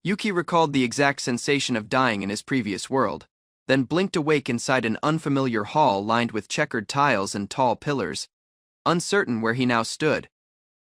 Yuki recalled the exact sensation of dying in his previous world, then blinked awake inside an unfamiliar hall lined with checkered tiles and tall pillars, uncertain where he now stood.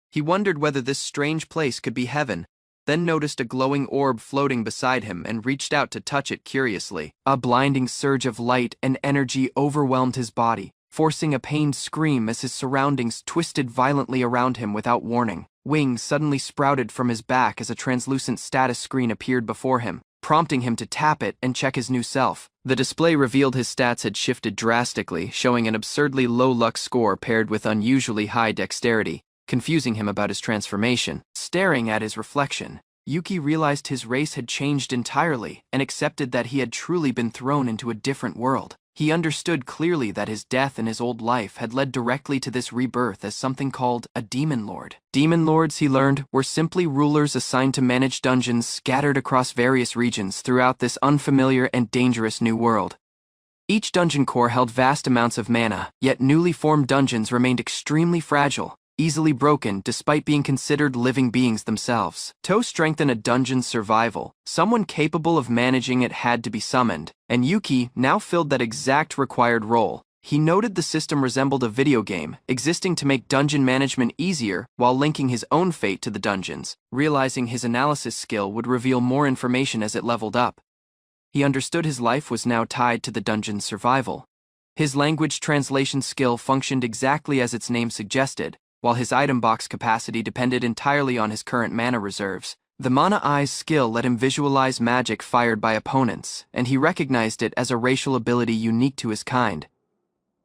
He wondered whether this strange place could be heaven, then noticed a glowing orb floating beside him and reached out to touch it curiously. A blinding surge of light and energy overwhelmed his body, forcing a pained scream as his surroundings twisted violently around him without warning. Wings suddenly sprouted from his back as a translucent status screen appeared before him, prompting him to tap it and check his new self. The display revealed his stats had shifted drastically, showing an absurdly low luck score paired with unusually high dexterity, confusing him about his transformation. Staring at his reflection, Yuki realized his race had changed entirely and accepted that he had truly been thrown into a different world. He understood clearly that his death in his old life had led directly to this rebirth as something called a demon lord. Demon lords, he learned, were simply rulers assigned to manage dungeons scattered across various regions throughout this unfamiliar and dangerous new world. Each dungeon core held vast amounts of mana, yet newly formed dungeons remained extremely fragile, easily broken despite being considered living beings themselves. To strengthen a dungeon's survival, someone capable of managing it had to be summoned, and Yuki now filled that exact required role. He noted the system resembled a video game, existing to make dungeon management easier while linking his own fate to the dungeons, realizing his analysis skill would reveal more information as it leveled up. He understood his life was now tied to the dungeon's survival. His language translation skill functioned exactly as its name suggested, while his item box capacity depended entirely on his current mana reserves. The Mana Eyes skill let him visualize magic fired by opponents, and he recognized it as a racial ability unique to his kind.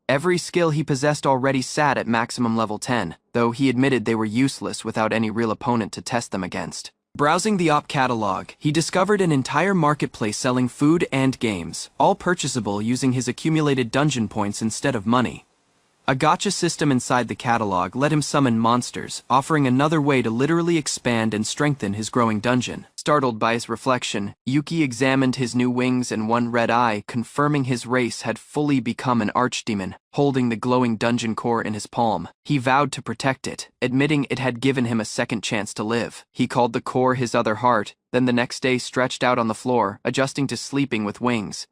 Every skill he possessed already sat at maximum level 10, though he admitted they were useless without any real opponent to test them against. Browsing the OP catalog, he discovered an entire marketplace selling food and games, all purchasable using his accumulated dungeon points instead of money. A gacha system inside the catalog let him summon monsters, offering another way to literally expand and strengthen his growing dungeon. Startled by his reflection, Yuki examined his new wings and one red eye, confirming his race had fully become an archdemon. Holding the glowing dungeon core in his palm, he vowed to protect it, admitting it had given him a second chance to live. He called the core his other heart, then the next day stretched out on the floor, adjusting to sleeping with wings.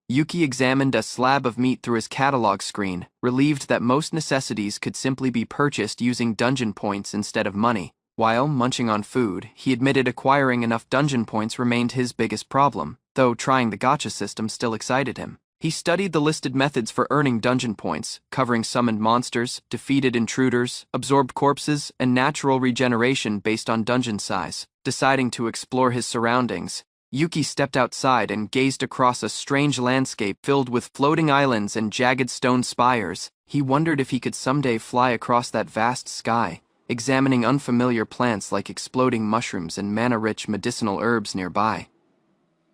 Yuki examined a slab of meat through his catalog screen, relieved that most necessities could simply be purchased using dungeon points instead of money. While munching on food, he admitted acquiring enough dungeon points remained his biggest problem, though trying the gacha system still excited him. He studied the listed methods for earning dungeon points, covering summoned monsters, defeated intruders, absorbed corpses, and natural regeneration based on dungeon size. Deciding to explore his surroundings, Yuki stepped outside and gazed across a strange landscape filled with floating islands and jagged stone spires. He wondered if he could someday fly across that vast sky, examining unfamiliar plants like exploding mushrooms and mana-rich medicinal herbs nearby.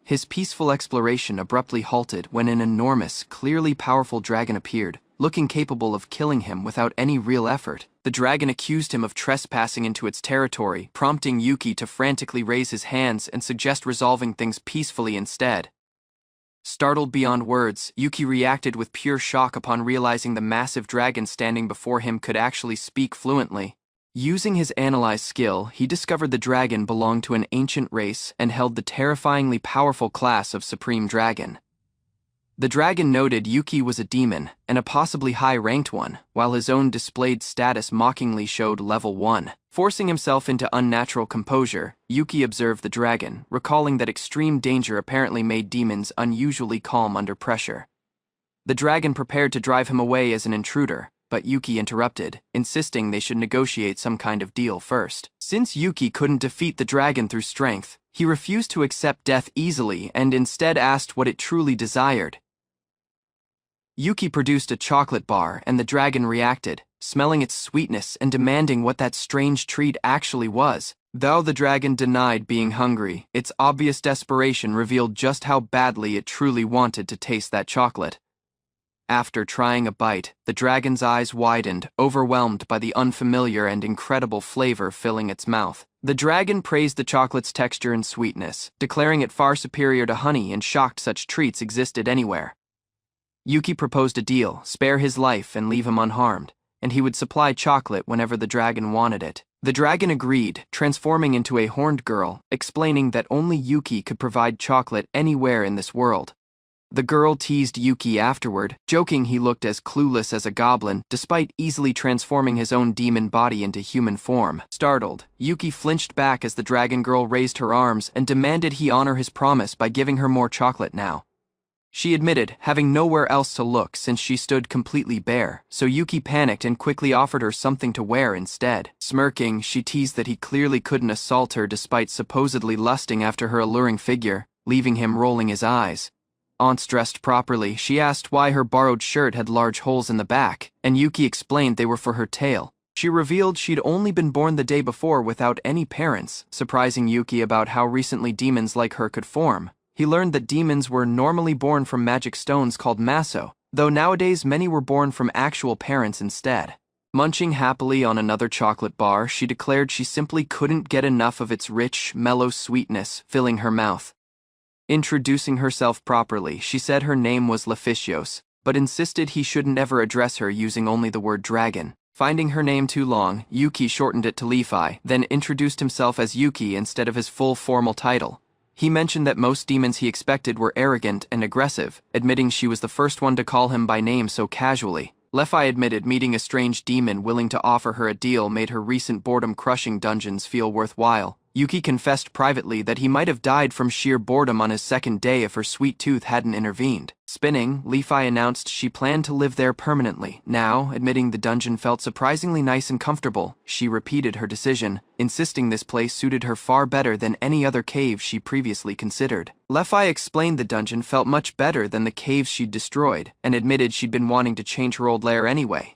His peaceful exploration abruptly halted when an enormous, clearly powerful dragon appeared, looking capable of killing him without any real effort. The dragon accused him of trespassing into its territory, prompting Yuki to frantically raise his hands and suggest resolving things peacefully instead. Startled beyond words, Yuki reacted with pure shock upon realizing the massive dragon standing before him could actually speak fluently. Using his analyze skill, he discovered the dragon belonged to an ancient race and held the terrifyingly powerful class of Supreme Dragon. The dragon noted Yuki was a demon, and a possibly high-ranked one, while his own displayed status mockingly showed level 1. Forcing himself into unnatural composure, Yuki observed the dragon, recalling that extreme danger apparently made demons unusually calm under pressure. The dragon prepared to drive him away as an intruder, but Yuki interrupted, insisting they should negotiate some kind of deal first. Since Yuki couldn't defeat the dragon through strength, he refused to accept death easily and instead asked what it truly desired. Yuki produced a chocolate bar and the dragon reacted, smelling its sweetness and demanding what that strange treat actually was. Though the dragon denied being hungry, its obvious desperation revealed just how badly it truly wanted to taste that chocolate. After trying a bite, the dragon's eyes widened, overwhelmed by the unfamiliar and incredible flavor filling its mouth. The dragon praised the chocolate's texture and sweetness, declaring it far superior to honey and shocked such treats existed anywhere. Yuki proposed a deal, spare his life and leave him unharmed, and he would supply chocolate whenever the dragon wanted it. The dragon agreed, transforming into a horned girl, explaining that only Yuki could provide chocolate anywhere in this world. The girl teased Yuki afterward, joking he looked as clueless as a goblin despite easily transforming his own demon body into human form. Startled, Yuki flinched back as the dragon girl raised her arms and demanded he honor his promise by giving her more chocolate now. She admitted, having nowhere else to look since she stood completely bare, so Yuki panicked and quickly offered her something to wear instead. Smirking, she teased that he clearly couldn't assault her despite supposedly lusting after her alluring figure, leaving him rolling his eyes. Once dressed properly, she asked why her borrowed shirt had large holes in the back, and Yuki explained they were for her tail. She revealed she'd only been born the day before without any parents, surprising Yuki about how recently demons like her could form. He learned that demons were normally born from magic stones called Maou, though nowadays many were born from actual parents instead. Munching happily on another chocolate bar, she declared she simply couldn't get enough of its rich, mellow sweetness filling her mouth. Introducing herself properly, she said her name was Leficios, but insisted he shouldn't ever address her using only the word dragon. Finding her name too long, Yuki shortened it to Lefi, then introduced himself as Yuki instead of his full formal title. He mentioned that most demons he expected were arrogant and aggressive, admitting she was the first one to call him by name so casually. Lefi admitted meeting a strange demon willing to offer her a deal made her recent boredom-crushing dungeons feel worthwhile. Yuki confessed privately that he might have died from sheer boredom on his second day if her sweet tooth hadn't intervened. Spinning, Lefi announced she planned to live there permanently. Now, admitting the dungeon felt surprisingly nice and comfortable, she repeated her decision, insisting this place suited her far better than any other cave she previously considered. Lefi explained the dungeon felt much better than the caves she'd destroyed, and admitted she'd been wanting to change her old lair anyway.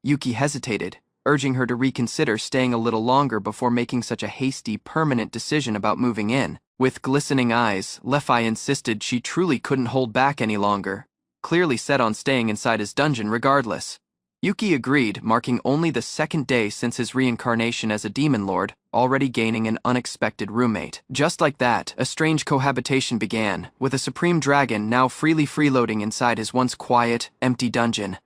Yuki hesitated, urging her to reconsider staying a little longer before making such a hasty, permanent decision about moving in. With glistening eyes, Lefi insisted she truly couldn't hold back any longer, clearly set on staying inside his dungeon regardless. Yuki agreed, marking only the second day since his reincarnation as a demon lord, already gaining an unexpected roommate. Just like that, a strange cohabitation began, with a supreme dragon now freely freeloading inside his once quiet, empty dungeon.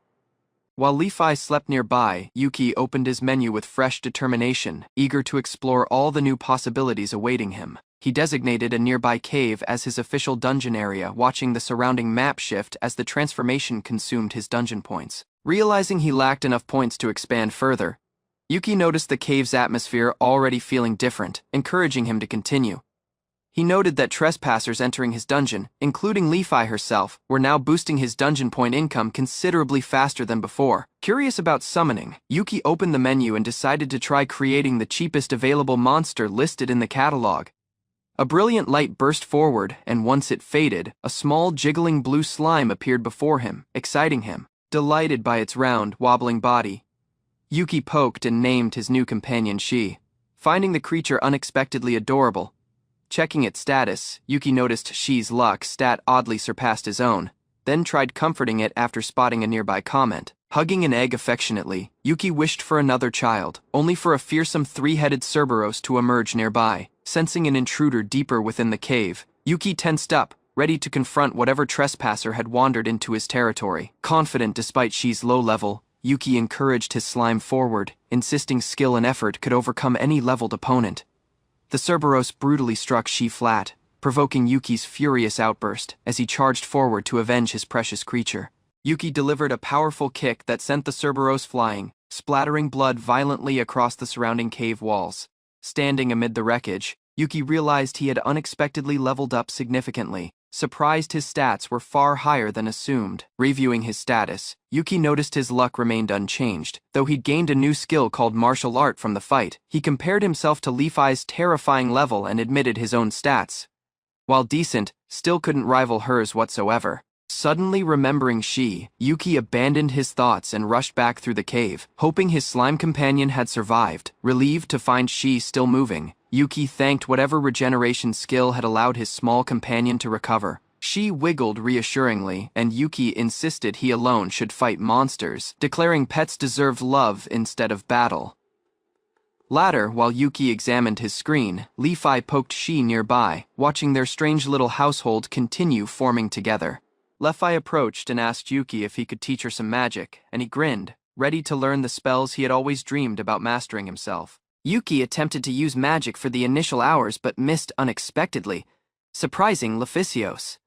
While Lefi slept nearby, Yuki opened his menu with fresh determination, eager to explore all the new possibilities awaiting him. He designated a nearby cave as his official dungeon area, watching the surrounding map shift as the transformation consumed his dungeon points. Realizing he lacked enough points to expand further, Yuki noticed the cave's atmosphere already feeling different, encouraging him to continue. He noted that trespassers entering his dungeon, including Lefi herself, were now boosting his dungeon point income considerably faster than before. Curious about summoning, Yuki opened the menu and decided to try creating the cheapest available monster listed in the catalog. A brilliant light burst forward, and once it faded, a small jiggling blue slime appeared before him, exciting him. Delighted by its round, wobbling body, Yuki poked and named his new companion Shi. Finding the creature unexpectedly adorable, checking its status, Yuki noticed Shi's luck stat oddly surpassed his own, then tried comforting it after spotting a nearby comment. Hugging an egg affectionately, Yuki wished for another child, only for a fearsome three-headed Cerberus to emerge nearby. Sensing an intruder deeper within the cave, Yuki tensed up, ready to confront whatever trespasser had wandered into his territory. Confident despite Shi's low level, Yuki encouraged his slime forward, insisting skill and effort could overcome any leveled opponent. The Cerberus brutally struck Shi flat, provoking Yuki's furious outburst as he charged forward to avenge his precious creature. Yuki delivered a powerful kick that sent the Cerberus flying, splattering blood violently across the surrounding cave walls. Standing amid the wreckage, Yuki realized he had unexpectedly leveled up significantly. Surprised his stats were far higher than assumed. Reviewing his status, Yuki noticed his luck remained unchanged, though he'd gained a new skill called martial art from the fight. He compared himself to Lefi's terrifying level and admitted his own stats, while decent, still couldn't rival hers whatsoever. Suddenly remembering Shi, Yuki abandoned his thoughts and rushed back through the cave, hoping his slime companion had survived. Relieved to find Shi still moving, Yuki thanked whatever regeneration skill had allowed his small companion to recover. Shi wiggled reassuringly, and Yuki insisted he alone should fight monsters, declaring pets deserved love instead of battle. Later, while Yuki examined his screen, Lefi poked Shi nearby, watching their strange little household continue forming together. Lefi approached and asked Yuki if he could teach her some magic, and he grinned, ready to learn the spells he had always dreamed about mastering himself. Yuki attempted to use magic for the initial hours but missed unexpectedly, surprising Leficios.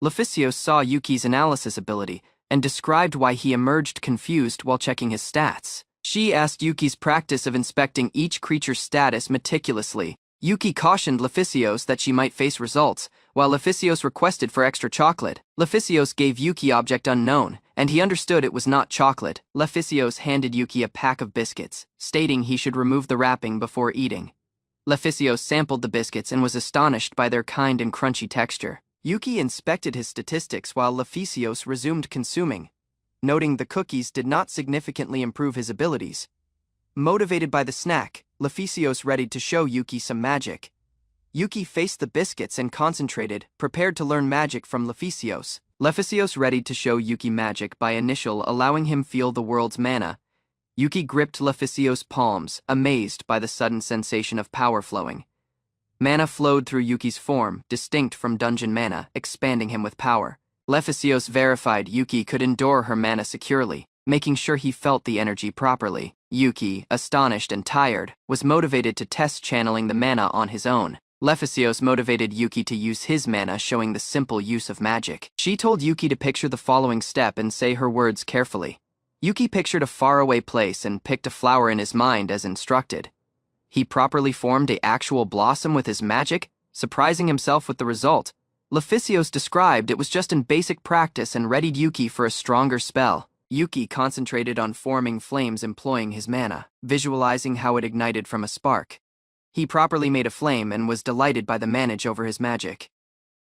Leficios saw Yuki's analysis ability and described why he emerged confused while checking his stats. She asked Yuki's practice of inspecting each creature's status meticulously. Yuki cautioned Leficios that she might face results, while Leficios requested for extra chocolate. Leficios gave Yuki object unknown, and he understood it was not chocolate. Leficios handed Yuki a pack of biscuits, stating he should remove the wrapping before eating. Leficios sampled the biscuits and was astonished by their kind and crunchy texture. Yuki inspected his statistics while Leficios resumed consuming, noting the cookies did not significantly improve his abilities. Motivated by the snack, Leficios readied to show Yuki some magic. Yuki faced the biscuits and concentrated, prepared to learn magic from Leficios. Leficios readied to show Yuki magic by initial allowing him feel the world's mana. Yuki gripped Leficios' palms, amazed by the sudden sensation of power flowing. Mana flowed through Yuki's form, distinct from dungeon mana, expanding him with power. Leficios verified Yuki could endure her mana securely, making sure he felt the energy properly. Yuki, astonished and tired, was motivated to test channeling the mana on his own. Leficios motivated Yuki to use his mana, showing the simple use of magic. She told Yuki to picture the following step and say her words carefully. Yuki pictured a faraway place and picked a flower in his mind as instructed. He properly formed an actual blossom with his magic, surprising himself with the result. Leficios described it was just in basic practice and readied Yuki for a stronger spell. Yuki concentrated on forming flames employing his mana, visualizing how it ignited from a spark. He properly made a flame and was delighted by the manage over his magic.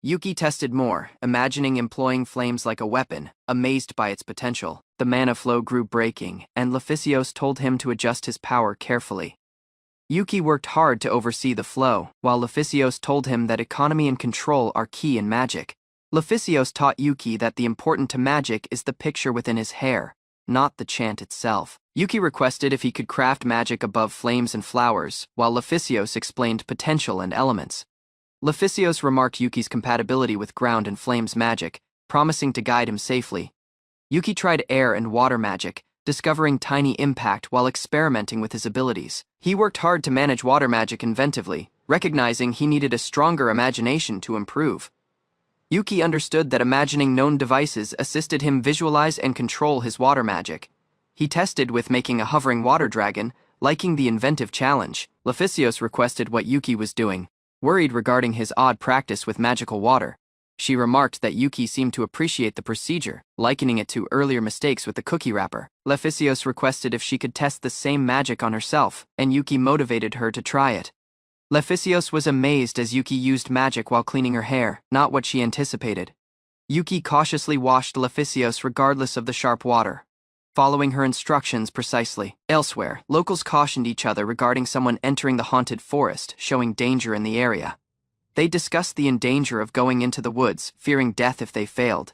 Yuki tested more, imagining employing flames like a weapon, amazed by its potential. The mana flow grew breaking, and Leficios told him to adjust his power carefully. Yuki worked hard to oversee the flow, while Leficios told him that economy and control are key in magic. Leficios taught Yuki that the important to magic is the picture within his hair, not the chant itself. Yuki requested if he could craft magic above flames and flowers, while Leficios explained potential and elements. Leficios remarked Yuki's compatibility with ground and flames magic, promising to guide him safely. Yuki tried air and water magic, discovering tiny impact while experimenting with his abilities. He worked hard to manage water magic inventively, recognizing he needed a stronger imagination to improve. Yuki understood that imagining known devices assisted him visualize and control his water magic. He tested with making a hovering water dragon, liking the inventive challenge. Leficios requested what Yuki was doing, worried regarding his odd practice with magical water. She remarked that Yuki seemed to appreciate the procedure, likening it to earlier mistakes with the cookie wrapper. Leficios requested if she could test the same magic on herself, and Yuki motivated her to try it. Leficios was amazed as Yuki used magic while cleaning her hair, not what she anticipated. Yuki cautiously washed Leficios regardless of the sharp water, following her instructions precisely. Elsewhere, locals cautioned each other regarding someone entering the haunted forest, showing danger in the area. They discussed the danger of going into the woods, fearing death if they failed.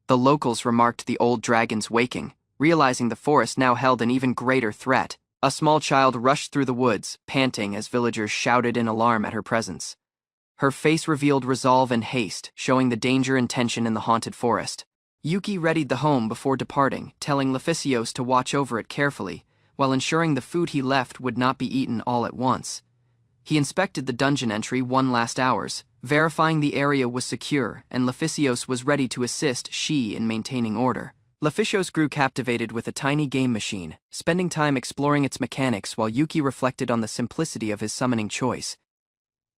The locals remarked the old dragons waking, realizing the forest now held an even greater threat. A small child rushed through the woods, panting as villagers shouted in alarm at her presence. Her face revealed resolve and haste, showing the danger and tension in the haunted forest. Yuki readied the home before departing, telling Leficios to watch over it carefully, while ensuring the food he left would not be eaten all at once. He inspected the dungeon entry one last hours, verifying the area was secure, and Leficios was ready to assist she in maintaining order. Leficios grew captivated with a tiny game machine, spending time exploring its mechanics while Yuki reflected on the simplicity of his summoning choice.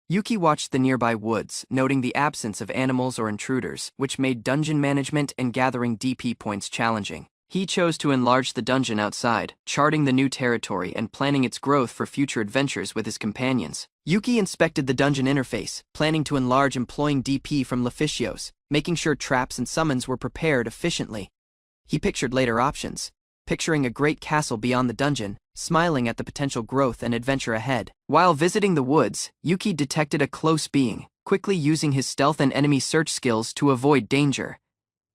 Yuki watched the nearby woods, noting the absence of animals or intruders, which made dungeon management and gathering DP points challenging. He chose to enlarge the dungeon outside, charting the new territory and planning its growth for future adventures with his companions. Yuki inspected the dungeon interface, planning to enlarge employing DP from Leficios, making sure traps and summons were prepared efficiently. He pictured later options, picturing a great castle beyond the dungeon, smiling at the potential growth and adventure ahead. While visiting the woods, Yuki detected a close being, quickly using his stealth and enemy search skills to avoid danger.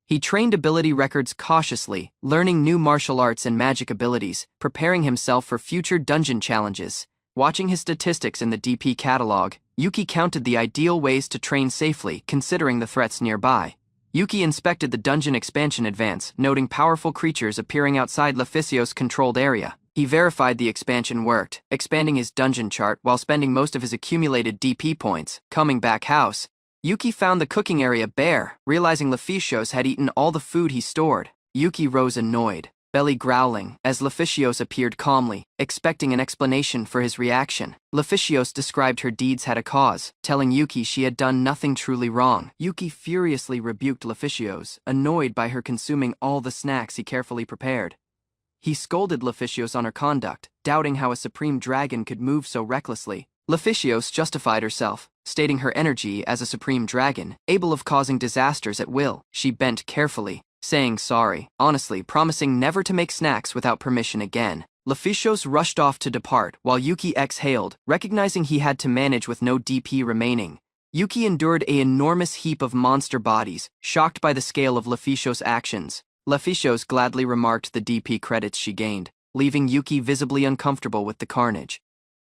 He trained ability records cautiously, learning new martial arts and magic abilities, preparing himself for future dungeon challenges. Watching his statistics in the DP catalog, Yuki counted the ideal ways to train safely, considering the threats nearby. Yuki inspected the dungeon expansion advance, noting powerful creatures appearing outside Leficios' controlled area. He verified the expansion worked, expanding his dungeon chart while spending most of his accumulated DP points. Coming back house, Yuki found the cooking area bare, realizing Leficios had eaten all the food he stored. Yuki rose annoyed, belly growling, as Leficios appeared calmly, expecting an explanation for his reaction. Leficios described her deeds had a cause, telling Yuki she had done nothing truly wrong. Yuki furiously rebuked Leficios, annoyed by her consuming all the snacks he carefully prepared. He scolded Leficios on her conduct, doubting how a supreme dragon could move so recklessly. Leficios justified herself, stating her energy as a supreme dragon, able of causing disasters at will. She bent carefully, saying sorry, honestly promising never to make snacks without permission again. Leficios rushed off to depart while Yuki exhaled, recognizing he had to manage with no DP remaining. Yuki endured an enormous heap of monster bodies, shocked by the scale of Leficios' actions. Leficios gladly remarked the DP credits she gained, leaving Yuki visibly uncomfortable with the carnage.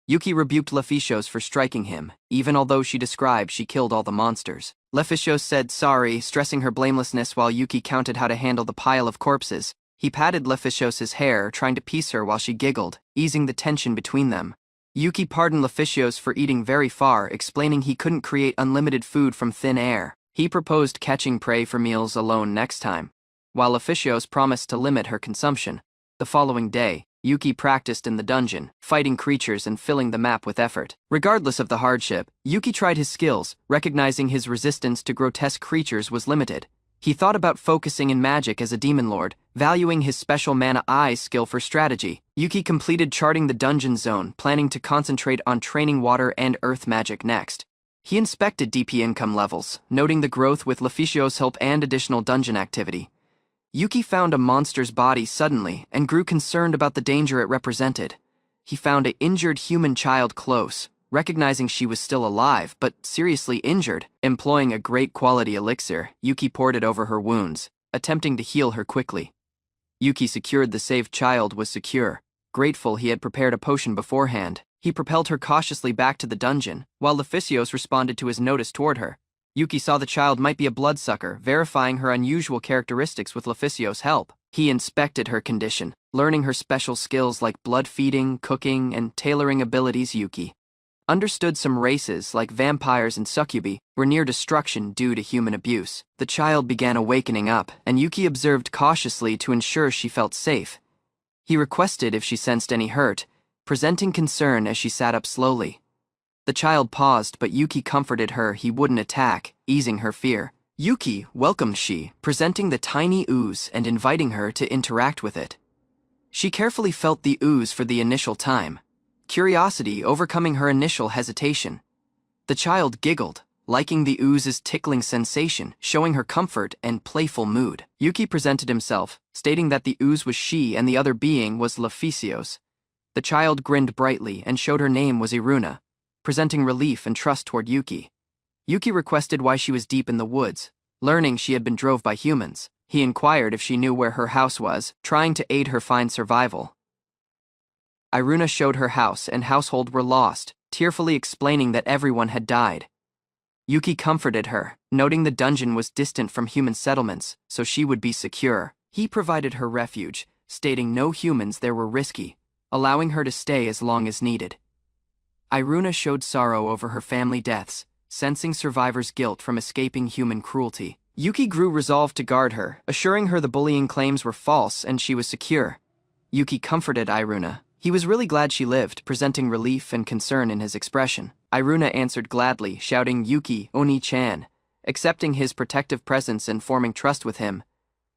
Yuki rebuked Leficios for striking him, even although she described she killed all the monsters. Leficios said sorry, stressing her blamelessness while Yuki counted how to handle the pile of corpses. He patted Leficios' hair, trying to piece her while she giggled, easing the tension between them. Yuki pardoned Leficios for eating very far, explaining he couldn't create unlimited food from thin air. He proposed catching prey for meals alone next time, while Leficios promised to limit her consumption. The following day, Yuki practiced in the dungeon, fighting creatures and filling the map with effort. Regardless of the hardship, Yuki tried his skills, recognizing his resistance to grotesque creatures was limited. He thought about focusing in magic as a demon lord, valuing his special mana eyes skill for strategy. Yuki completed charting the dungeon zone, planning to concentrate on training water and earth magic next. He inspected DP income levels, noting the growth with Leficios' help and additional dungeon activity. Yuki found a monster's body suddenly and grew concerned about the danger it represented. He found an injured human child close, recognizing she was still alive but seriously injured. Employing a great quality elixir, Yuki poured it over her wounds, attempting to heal her quickly. Yuki secured the saved child was secure. Grateful he had prepared a potion beforehand, he propelled her cautiously back to the dungeon, while Leficios responded to his notice toward her. Yuki saw the child might be a bloodsucker, verifying her unusual characteristics with Leficios' help. He inspected her condition, learning her special skills like blood feeding, cooking, and tailoring abilities. Yuki understood some races, like vampires and succubi, were near destruction due to human abuse. The child began awakening up, and Yuki observed cautiously to ensure she felt safe. He requested if she sensed any hurt, presenting concern as she sat up slowly. The child paused, but Yuki comforted her he wouldn't attack, easing her fear. Yuki welcomed she, presenting the tiny ooze and inviting her to interact with it. She carefully felt the ooze for the initial time, curiosity overcoming her initial hesitation. The child giggled, liking the ooze's tickling sensation, showing her comfort and playful mood. Yuki presented himself, stating that the ooze was she and the other being was Leficios. The child grinned brightly and showed her name was Iruna, presenting relief and trust toward Yuki. Yuki requested why she was deep in the woods, learning she had been drove by humans. He inquired if she knew where her house was, trying to aid her find survival. Iruna showed her house and household were lost, tearfully explaining that everyone had died. Yuki comforted her, noting the dungeon was distant from human settlements, so she would be secure. He provided her refuge, stating no humans there were risky, allowing her to stay as long as needed. Iruna showed sorrow over her family deaths, sensing survivors' guilt from escaping human cruelty. Yuki grew resolved to guard her, assuring her the bullying claims were false and she was secure. Yuki comforted Iruna. He was really glad she lived, presenting relief and concern in his expression. Iruna answered gladly, shouting Yuki, Oni-chan, accepting his protective presence and forming trust with him.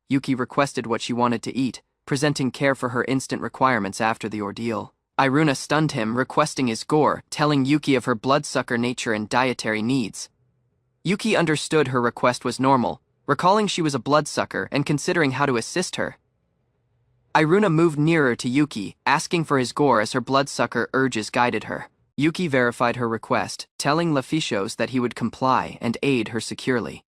Yuki requested what she wanted to eat, presenting care for her instant requirements after the ordeal. Iruna stunned him, requesting his gore, telling Yuki of her bloodsucker nature and dietary needs. Yuki understood her request was normal, recalling she was a bloodsucker and considering how to assist her. Iruna moved nearer to Yuki, asking for his gore as her bloodsucker urges guided her. Yuki verified her request, telling Leficios that he would comply and aid her securely.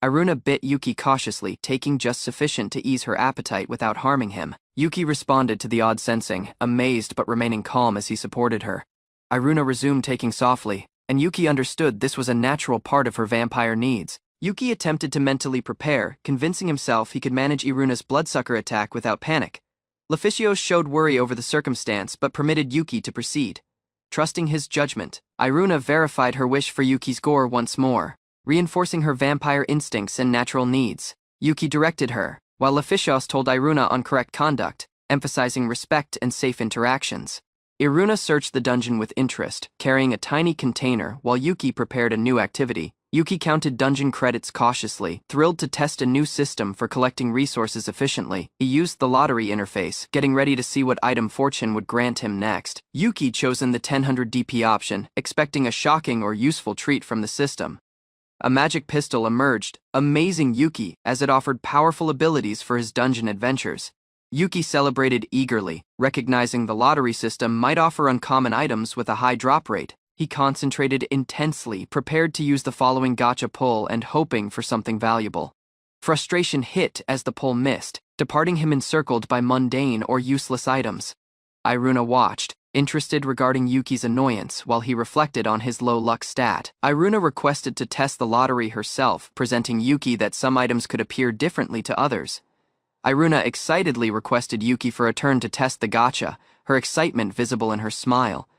Iruna bit Yuki cautiously, taking just sufficient to ease her appetite without harming him. Yuki responded to the odd sensing, amazed but remaining calm as he supported her. Iruna resumed taking softly, and Yuki understood this was a natural part of her vampire needs. Yuki attempted to mentally prepare, convincing himself he could manage Iruna's bloodsucker attack without panic. Leficios showed worry over the circumstance but permitted Yuki to proceed. Trusting his judgment, Iruna verified her wish for Yuki's gore once more, reinforcing her vampire instincts and natural needs. Yuki directed her, while Leficios told Iruna on correct conduct, emphasizing respect and safe interactions. Iruna searched the dungeon with interest, carrying a tiny container while Yuki prepared a new activity. Yuki counted dungeon credits cautiously, thrilled to test a new system for collecting resources efficiently. He used the lottery interface, getting ready to see what item fortune would grant him next. Yuki chosen the 1000 DP option, expecting a shocking or useful treat from the system. A magic pistol emerged, amazing Yuki as it offered powerful abilities for his dungeon adventures. Yuki celebrated eagerly, recognizing the lottery system might offer uncommon items with a high drop rate. He concentrated intensely, prepared to use the following gacha pull and hoping for something valuable. Frustration hit as the pull missed, departing him encircled by mundane or useless items. Iruna watched, interested regarding Yuki's annoyance while he reflected on his low luck stat. Iruna requested to test the lottery herself, presenting Yuki that some items could appear differently to others. Iruna excitedly requested Yuki for a turn to test the gacha, her excitement visible in her smile.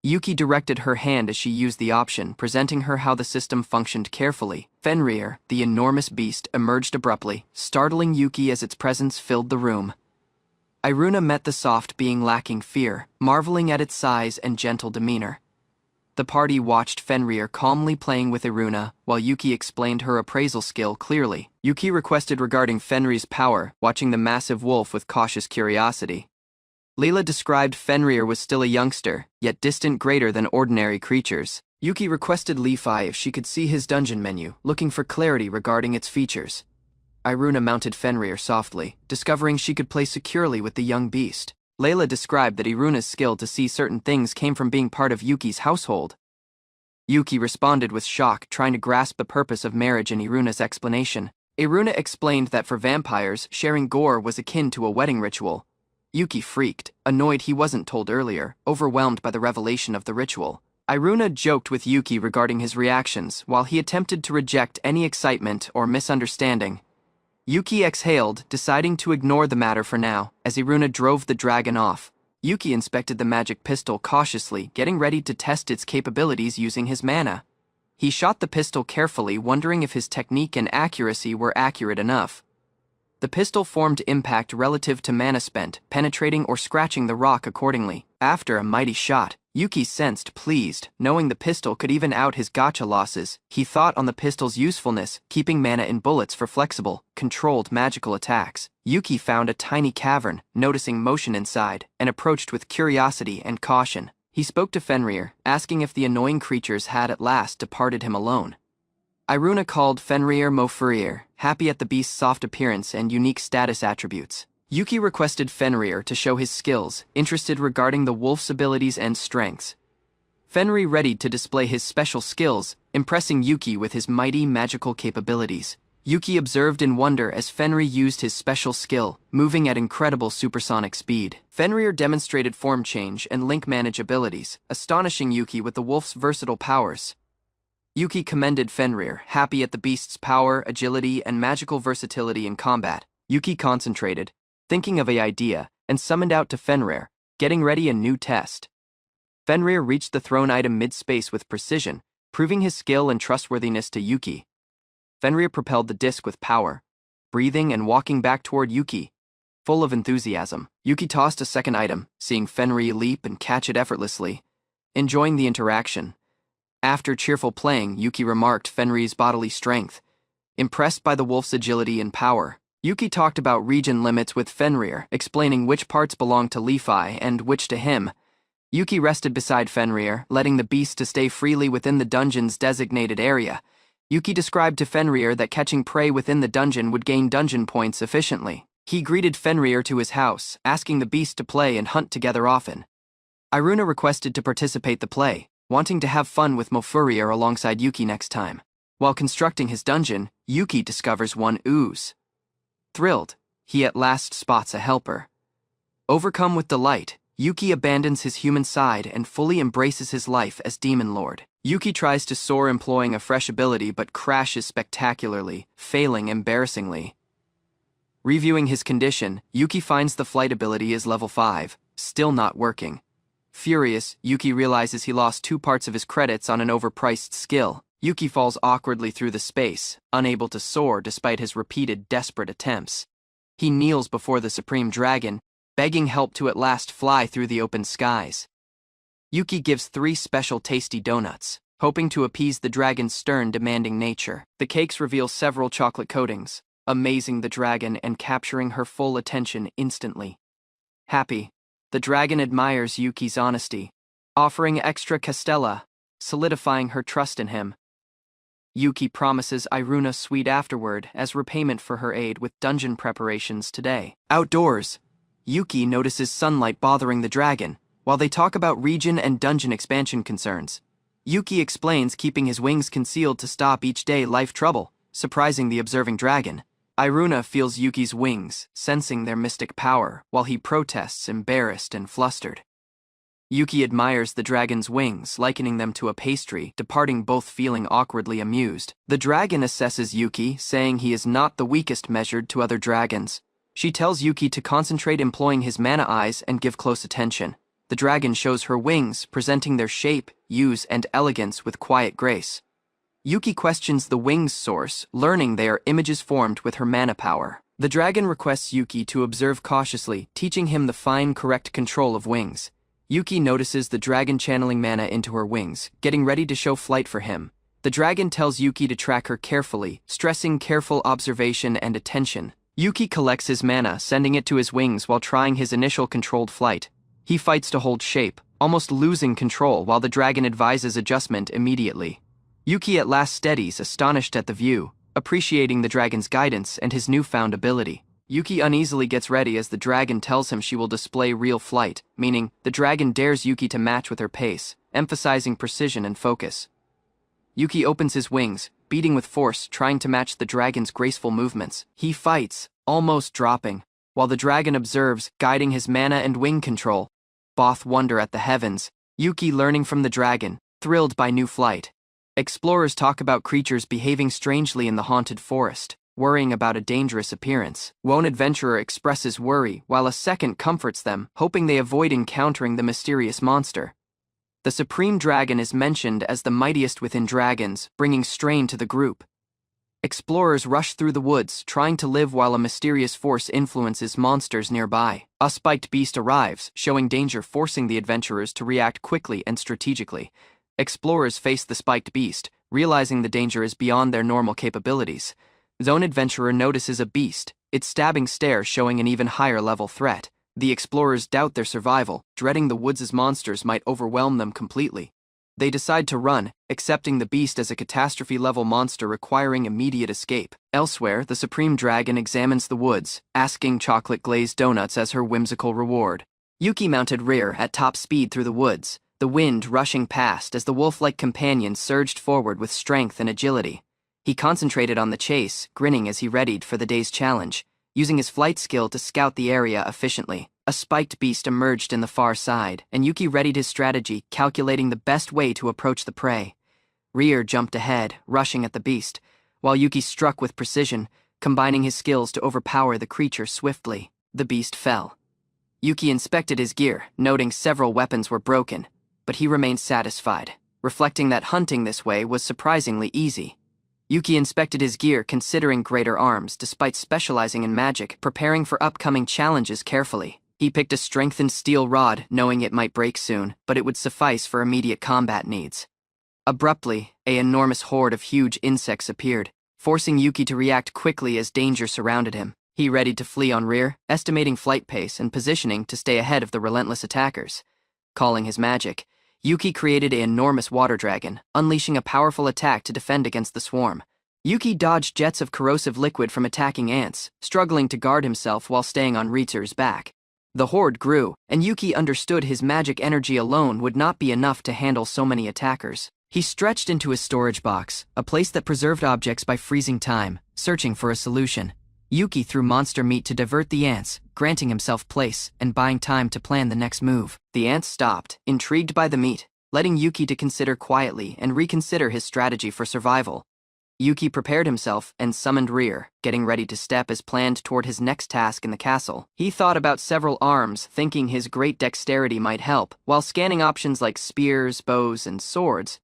Yuki directed her hand as she used the option, presenting her how the system functioned carefully. Fenrir, the enormous beast, emerged abruptly, startling Yuki as its presence filled the room. Iruna met the soft being lacking fear, marveling at its size and gentle demeanor. The party watched Fenrir calmly playing with Iruna, while Yuki explained her appraisal skill clearly. Yuki requested regarding Fenrir's power, watching the massive wolf with cautious curiosity. Leela described Fenrir was still a youngster, yet distant greater than ordinary creatures. Yuki requested Lefi if she could see his dungeon menu, looking for clarity regarding its features. Iruna mounted Fenrir softly, discovering she could play securely with the young beast. Layla described that Iruna's skill to see certain things came from being part of Yuki's household. Yuki responded with shock, trying to grasp the purpose of marriage in Iruna's explanation. Iruna explained that for vampires, sharing gore was akin to a wedding ritual. Yuki freaked, annoyed he wasn't told earlier, overwhelmed by the revelation of the ritual. Iruna joked with Yuki regarding his reactions, while he attempted to reject any excitement or misunderstanding. Yuki exhaled, deciding to ignore the matter for now, as Iruna drove the dragon off. Yuki inspected the magic pistol cautiously, getting ready to test its capabilities using his mana. He shot the pistol carefully, wondering if his technique and accuracy were accurate enough. The pistol formed impact relative to mana spent, penetrating or scratching the rock accordingly. After a mighty shot, Yuki sensed pleased, knowing the pistol could even out his gacha losses. He thought on the pistol's usefulness, keeping mana in bullets for flexible, controlled magical attacks. Yuki found a tiny cavern, noticing motion inside, and approached with curiosity and caution. He spoke to Fenrir, asking if the annoying creatures had at last departed him alone. Iruna called Fenrir Mofurrir, happy at the beast's soft appearance and unique status attributes. Yuki requested Fenrir to show his skills, interested regarding the wolf's abilities and strengths. Fenrir readied to display his special skills, impressing Yuki with his mighty magical capabilities. Yuki observed in wonder as Fenrir used his special skill, moving at incredible supersonic speed. Fenrir demonstrated form change and link manage abilities, astonishing Yuki with the wolf's versatile powers. Yuki commended Fenrir, happy at the beast's power, agility, and magical versatility in combat. Yuki concentrated, thinking of an idea, and summoned out to Fenrir, getting ready a new test. Fenrir reached the thrown item mid-space with precision, proving his skill and trustworthiness to Yuki. Fenrir propelled the disc with power, breathing and walking back toward Yuki, full of enthusiasm. Yuki tossed a second item, seeing Fenrir leap and catch it effortlessly, enjoying the interaction. After cheerful playing, Yuki remarked Fenrir's bodily strength, impressed by the wolf's agility and power. Yuki talked about region limits with Fenrir, explaining which parts belonged to Lefi and which to him. Yuki rested beside Fenrir, letting the beast to stay freely within the dungeon's designated area. Yuki described to Fenrir that catching prey within the dungeon would gain dungeon points efficiently. He greeted Fenrir to his house, asking the beast to play and hunt together often. Iruna requested to participate the play, wanting to have fun with Mofurrir alongside Yuki next time. While constructing his dungeon, Yuki discovers one ooze. Thrilled, he at last spots a helper. Overcome with delight, Yuki abandons his human side and fully embraces his life as Demon Lord. Yuki tries to soar employing a fresh ability but crashes spectacularly, failing embarrassingly. Reviewing his condition, Yuki finds the flight ability is level 5, still not working. Furious, Yuki realizes he lost 2 parts of his credits on an overpriced skill. Yuki falls awkwardly through the space, unable to soar despite his repeated desperate attempts. He kneels before the Supreme Dragon, begging help to at last fly through the open skies. Yuki gives 3 special tasty donuts, hoping to appease the dragon's stern, demanding nature. The cakes reveal several chocolate coatings, amazing the dragon and capturing her full attention instantly. Happy, the dragon admires Yuki's honesty, offering extra castella, solidifying her trust in him. Yuki promises Iruna sweet afterward as repayment for her aid with dungeon preparations today. Outdoors, Yuki notices sunlight bothering the dragon, while they talk about region and dungeon expansion concerns. Yuki explains keeping his wings concealed to stop each day life trouble, surprising the observing dragon. Iruna feels Yuki's wings, sensing their mystic power, while he protests, embarrassed and flustered. Yuki admires the dragon's wings, likening them to a pastry, departing both feeling awkwardly amused. The dragon assesses Yuki, saying he is not the weakest measured to other dragons. She tells Yuki to concentrate, employing his mana eyes and give close attention. The dragon shows her wings, presenting their shape, use, and elegance with quiet grace. Yuki questions the wings' source, learning they are images formed with her mana power. The dragon requests Yuki to observe cautiously, teaching him the fine, correct control of wings. Yuki notices the dragon channeling mana into her wings, getting ready to show flight for him. The dragon tells Yuki to track her carefully, stressing careful observation and attention. Yuki collects his mana, sending it to his wings while trying his initial controlled flight. He fights to hold shape, almost losing control while the dragon advises adjustment immediately. Yuki at last steadies, astonished at the view, appreciating the dragon's guidance and his newfound ability. Yuki uneasily gets ready as the dragon tells him she will display real flight, meaning the dragon dares Yuki to match with her pace, emphasizing precision and focus. Yuki opens his wings, beating with force, trying to match the dragon's graceful movements. He fights, almost dropping, while the dragon observes, guiding his mana and wing control. Both wonder at the heavens, Yuki learning from the dragon, thrilled by new flight. Explorers talk about creatures behaving strangely in the haunted forest, worrying about a dangerous appearance. One adventurer expresses worry, while a second comforts them, hoping they avoid encountering the mysterious monster. The Supreme Dragon is mentioned as the mightiest within dragons, bringing strain to the group. Explorers rush through the woods, trying to live while a mysterious force influences monsters nearby. A spiked beast arrives, showing danger, forcing the adventurers to react quickly and strategically. Explorers face the spiked beast, realizing the danger is beyond their normal capabilities. Zone adventurer notices a beast, its stabbing stare showing an even higher level threat. The explorers doubt their survival, dreading the woods' monsters might overwhelm them completely. They decide to run, accepting the beast as a catastrophe-level monster requiring immediate escape. Elsewhere, the Supreme Dragon examines the woods, asking chocolate-glazed donuts as her whimsical reward. Yuki mounted rear at top speed through the woods, the wind rushing past as the wolf-like companion surged forward with strength and agility. He concentrated on the chase, grinning as he readied for the day's challenge, using his flight skill to scout the area efficiently. A spiked beast emerged in the far side, and Yuki readied his strategy, calculating the best way to approach the prey. Rear jumped ahead, rushing at the beast, while Yuki struck with precision, combining his skills to overpower the creature swiftly. The beast fell. Yuki inspected his gear, noting several weapons were broken, but he remained satisfied, reflecting that hunting this way was surprisingly easy. Yuki inspected his gear, considering greater arms despite specializing in magic, preparing for upcoming challenges carefully. He picked a strengthened steel rod, knowing it might break soon, but it would suffice for immediate combat needs. Abruptly, an enormous horde of huge insects appeared, forcing Yuki to react quickly as danger surrounded him. He readied to flee on rear, estimating flight pace and positioning to stay ahead of the relentless attackers. Calling his magic, Yuki created an enormous water dragon, unleashing a powerful attack to defend against the swarm. Yuki dodged jets of corrosive liquid from attacking ants, struggling to guard himself while staying on Ritsu's back. The horde grew, and Yuki understood his magic energy alone would not be enough to handle so many attackers. He stretched into his storage box, a place that preserved objects by freezing time, searching for a solution. Yuki threw monster meat to divert the ants, granting himself place and buying time to plan the next move. The ants stopped, intrigued by the meat, letting Yuki to consider quietly and reconsider his strategy for survival. Yuki prepared himself and summoned Rear, getting ready to step as planned toward his next task in the castle. He thought about several arms, thinking his great dexterity might help, while scanning options like spears, bows, and swords.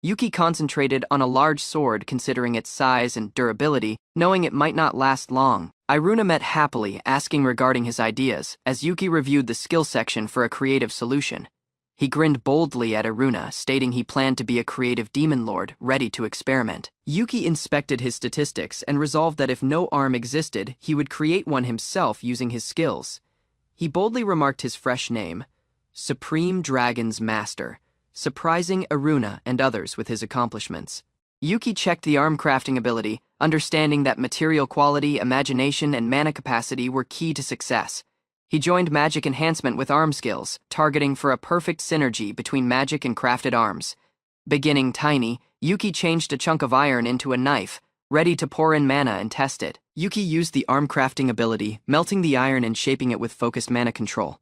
Yuki concentrated on a large sword considering its size and durability, knowing it might not last long. Iruna met happily, asking regarding his ideas, as Yuki reviewed the skill section for a creative solution. He grinned boldly at Iruna, stating he planned to be a creative demon lord, ready to experiment. Yuki inspected his statistics and resolved that if no arm existed, he would create one himself using his skills. He boldly remarked his fresh name, Supreme Dragon's Master, surprising Iruna and others with his accomplishments. Yuki checked the arm crafting ability, understanding that material quality, imagination, and mana capacity were key to success. He joined magic enhancement with arm skills, targeting for a perfect synergy between magic and crafted arms. Beginning tiny, Yuki changed a chunk of iron into a knife, ready to pour in mana and test it. Yuki used the arm crafting ability, melting the iron and shaping it with focused mana control.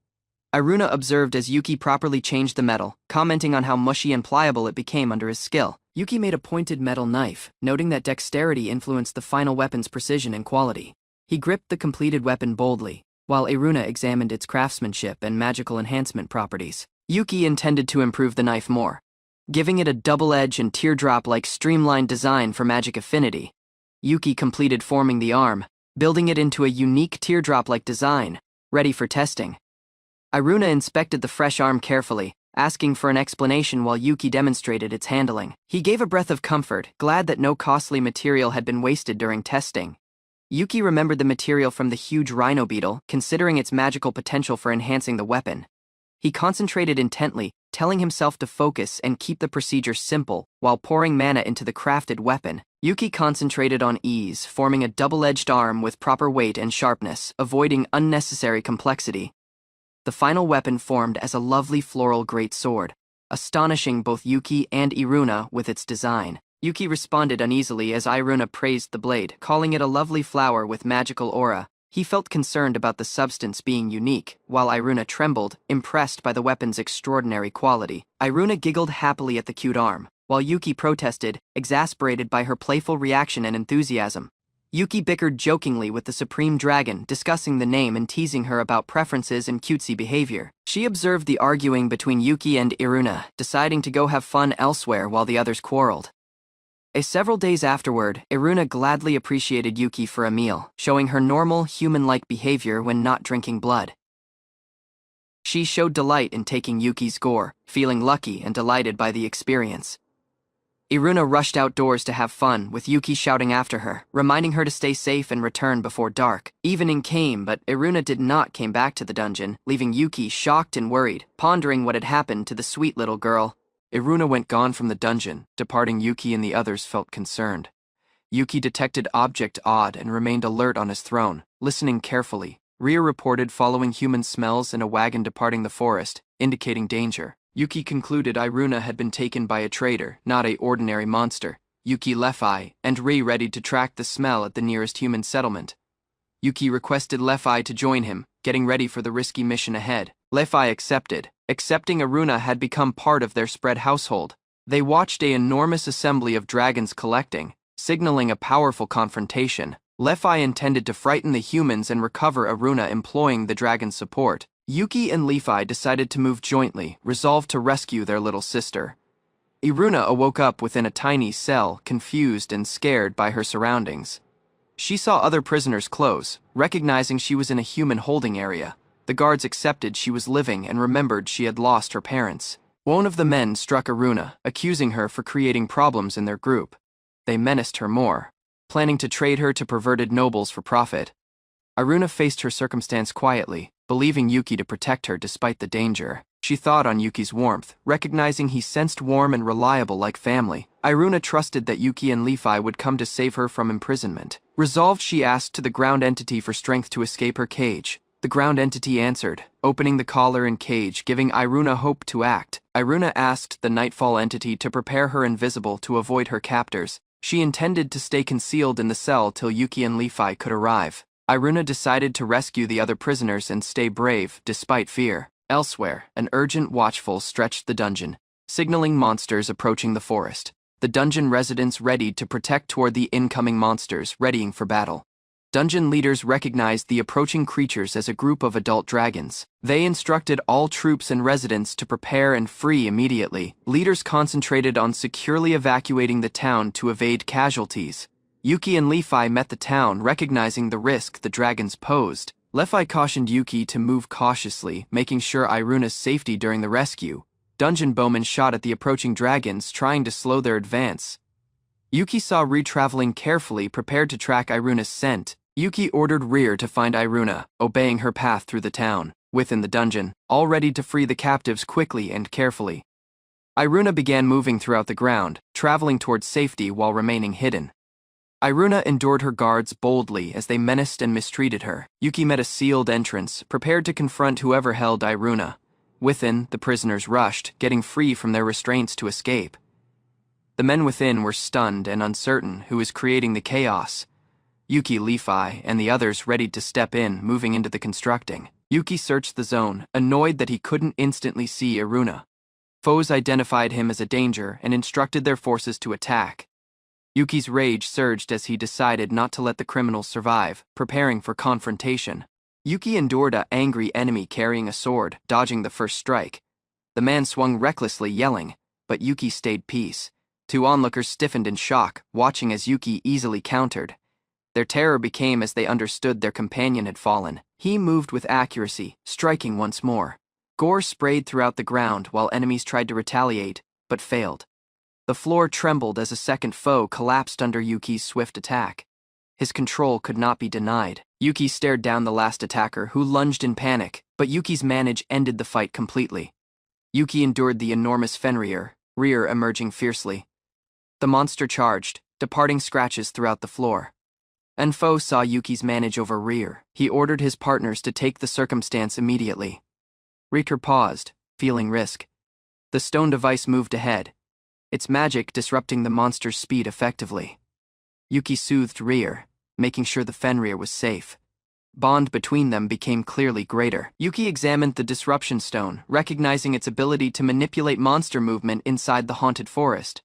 Iruna observed as Yuki properly changed the metal, commenting on how mushy and pliable it became under his skill. Yuki made a pointed metal knife, noting that dexterity influenced the final weapon's precision and quality. He gripped the completed weapon boldly, while Iruna examined its craftsmanship and magical enhancement properties. Yuki intended to improve the knife more, giving it a double-edge and teardrop-like streamlined design for magic affinity. Yuki completed forming the arm, building it into a unique teardrop-like design, ready for testing. Iruna inspected the fresh arm carefully, asking for an explanation while Yuki demonstrated its handling. He gave a breath of comfort, glad that no costly material had been wasted during testing. Yuki remembered the material from the huge rhino beetle, considering its magical potential for enhancing the weapon. He concentrated intently, telling himself to focus and keep the procedure simple while pouring mana into the crafted weapon. Yuki concentrated on ease, forming a double-edged arm with proper weight and sharpness, avoiding unnecessary complexity. The final weapon formed as a lovely floral greatsword, astonishing both Yuki and Iruna with its design. Yuki responded uneasily as Iruna praised the blade, calling it a lovely flower with magical aura. He felt concerned about the substance being unique, while Iruna trembled, impressed by the weapon's extraordinary quality. Iruna giggled happily at the cute arm, while Yuki protested, exasperated by her playful reaction and enthusiasm. Yuki bickered jokingly with the Supreme Dragon, discussing the name and teasing her about preferences and cutesy behavior. She observed the arguing between Yuki and Iruna, deciding to go have fun elsewhere while the others quarreled. Several days afterward, Iruna gladly appreciated Yuki for a meal, showing her normal, human-like behavior when not drinking blood. She showed delight in taking Yuki's gore, feeling lucky and delighted by the experience. Iruna rushed outdoors to have fun, with Yuki shouting after her, reminding her to stay safe and return before dark. Evening came, but Iruna did not come back to the dungeon, leaving Yuki shocked and worried, pondering what had happened to the sweet little girl. Iruna went gone from the dungeon, departing. Yuki and the others felt concerned. Yuki detected object odd and remained alert on his throne, listening carefully. Ria reported following human smells and a wagon departing the forest, indicating danger. Yuki concluded Iruna had been taken by a traitor, not an ordinary monster. Yuki Lefai and Ri readied to track the smell at the nearest human settlement. Yuki requested Lefai to join him, getting ready for the risky mission ahead. Lefai accepted. Accepting Iruna had become part of their spread household. They watched an enormous assembly of dragons collecting, signaling a powerful confrontation. Lefai intended to frighten the humans and recover Iruna, employing the dragon's support. Yuki and Lefai decided to move jointly, resolved to rescue their little sister. Iruna awoke up within a tiny cell, confused and scared by her surroundings. She saw other prisoners close, recognizing she was in a human holding area. The guards accepted she was living and remembered she had lost her parents. One of the men struck Iruna, accusing her for creating problems in their group. They menaced her more, planning to trade her to perverted nobles for profit. Iruna faced her circumstance quietly, believing Yuki to protect her despite the danger. She thought on Yuki's warmth, recognizing he sensed warm and reliable like family. Iruna trusted that Yuki and Lefai would come to save her from imprisonment. Resolved, she asked to the ground entity for strength to escape her cage. The ground entity answered, opening the collar and cage, giving Iruna hope to act. Iruna asked the Nightfall entity to prepare her invisible to avoid her captors. She intended to stay concealed in the cell till Yuki and Lefai could arrive. Iruna decided to rescue the other prisoners and stay brave, despite fear. Elsewhere, an urgent watchful stretched the dungeon, signaling monsters approaching the forest. The dungeon residents readied to protect toward the incoming monsters, readying for battle. Dungeon leaders recognized the approaching creatures as a group of adult dragons. They instructed all troops and residents to prepare and free immediately. Leaders concentrated on securely evacuating the town to evade casualties. Yuki and Lefi met the town, recognizing the risk the dragons posed. Lefi cautioned Yuki to move cautiously, making sure Iruna's safety during the rescue. Dungeon bowmen shot at the approaching dragons, trying to slow their advance. Yuki saw Rie traveling carefully, prepared to track Iruna's scent. Yuki ordered Rie to find Iruna, obeying her path through the town. Within the dungeon, all ready to free the captives quickly and carefully. Iruna began moving throughout the ground, traveling towards safety while remaining hidden. Iruna endured her guards boldly as they menaced and mistreated her. Yuki met a sealed entrance, prepared to confront whoever held Iruna. Within, the prisoners rushed, getting free from their restraints to escape. The men within were stunned and uncertain who was creating the chaos. Yuki, Lefi, and the others readied to step in, moving into the constructing. Yuki searched the zone, annoyed that he couldn't instantly see Iruna. Foes identified him as a danger and instructed their forces to attack. Yuki's rage surged as he decided not to let the criminals survive, preparing for confrontation. Yuki endured an angry enemy carrying a sword, dodging the first strike. The man swung recklessly, yelling, but Yuki stayed peace. Two onlookers stiffened in shock, watching as Yuki easily countered. Their terror became as they understood their companion had fallen. He moved with accuracy, striking once more. Gore sprayed throughout the ground while enemies tried to retaliate, but failed. The floor trembled as a second foe collapsed under Yuki's swift attack. His control could not be denied. Yuki stared down the last attacker, who lunged in panic, but Yuki's manage ended the fight completely. Yuki endured the enormous Fenrir, Rie emerging fiercely. The monster charged, departing scratches throughout the floor. Enfo saw Yuki's manage over Rie. He ordered his partners to take the circumstance immediately. Rieker paused, feeling risk. The stone device moved ahead, its magic disrupting the monster's speed effectively. Yuki soothed Rie, making sure the Fenrir was safe. Bond between them became clearly greater. Yuki examined the disruption stone, recognizing its ability to manipulate monster movement inside the haunted forest.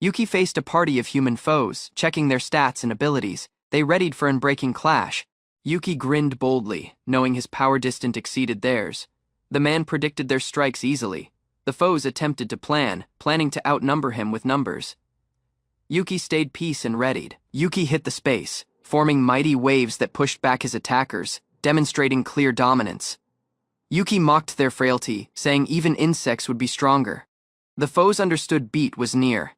Yuki faced a party of human foes, checking their stats and abilities. They readied for an unbreaking clash. Yuki grinned boldly, knowing his power distance exceeded theirs. The man predicted their strikes easily. The foes attempted to planning to outnumber him with numbers. Yuki stayed peace and readied. Yuki hit the space, forming mighty waves that pushed back his attackers, demonstrating clear dominance. Yuki mocked their frailty, saying even insects would be stronger. The foes understood beat was near.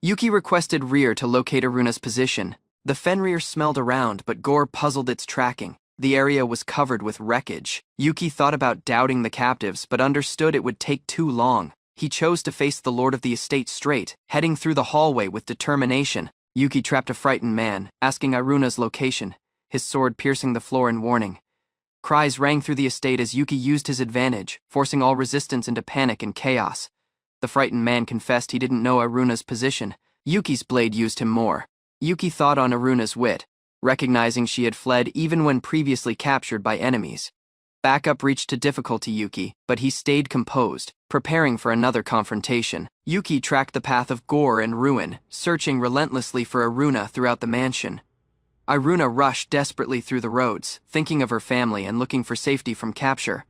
Yuki requested Rie to locate Iruna's position. The Fenrir smelled around, but Gore puzzled its tracking. The area was covered with wreckage. Yuki thought about doubting the captives, but understood it would take too long. He chose to face the Lord of the Estate straight, heading through the hallway with determination. Yuki trapped a frightened man, asking Iruna's location, his sword piercing the floor in warning. Cries rang through the estate as Yuki used his advantage, forcing all resistance into panic and chaos. The frightened man confessed he didn't know Iruna's position. Yuki's blade used him more. Yuki thought on Iruna's wit, recognizing she had fled even when previously captured by enemies. Backup reached a difficulty Yuki, but he stayed composed, preparing for another confrontation. Yuki tracked the path of gore and ruin, searching relentlessly for Iruna throughout the mansion. Iruna rushed desperately through the roads, thinking of her family and looking for safety from capture.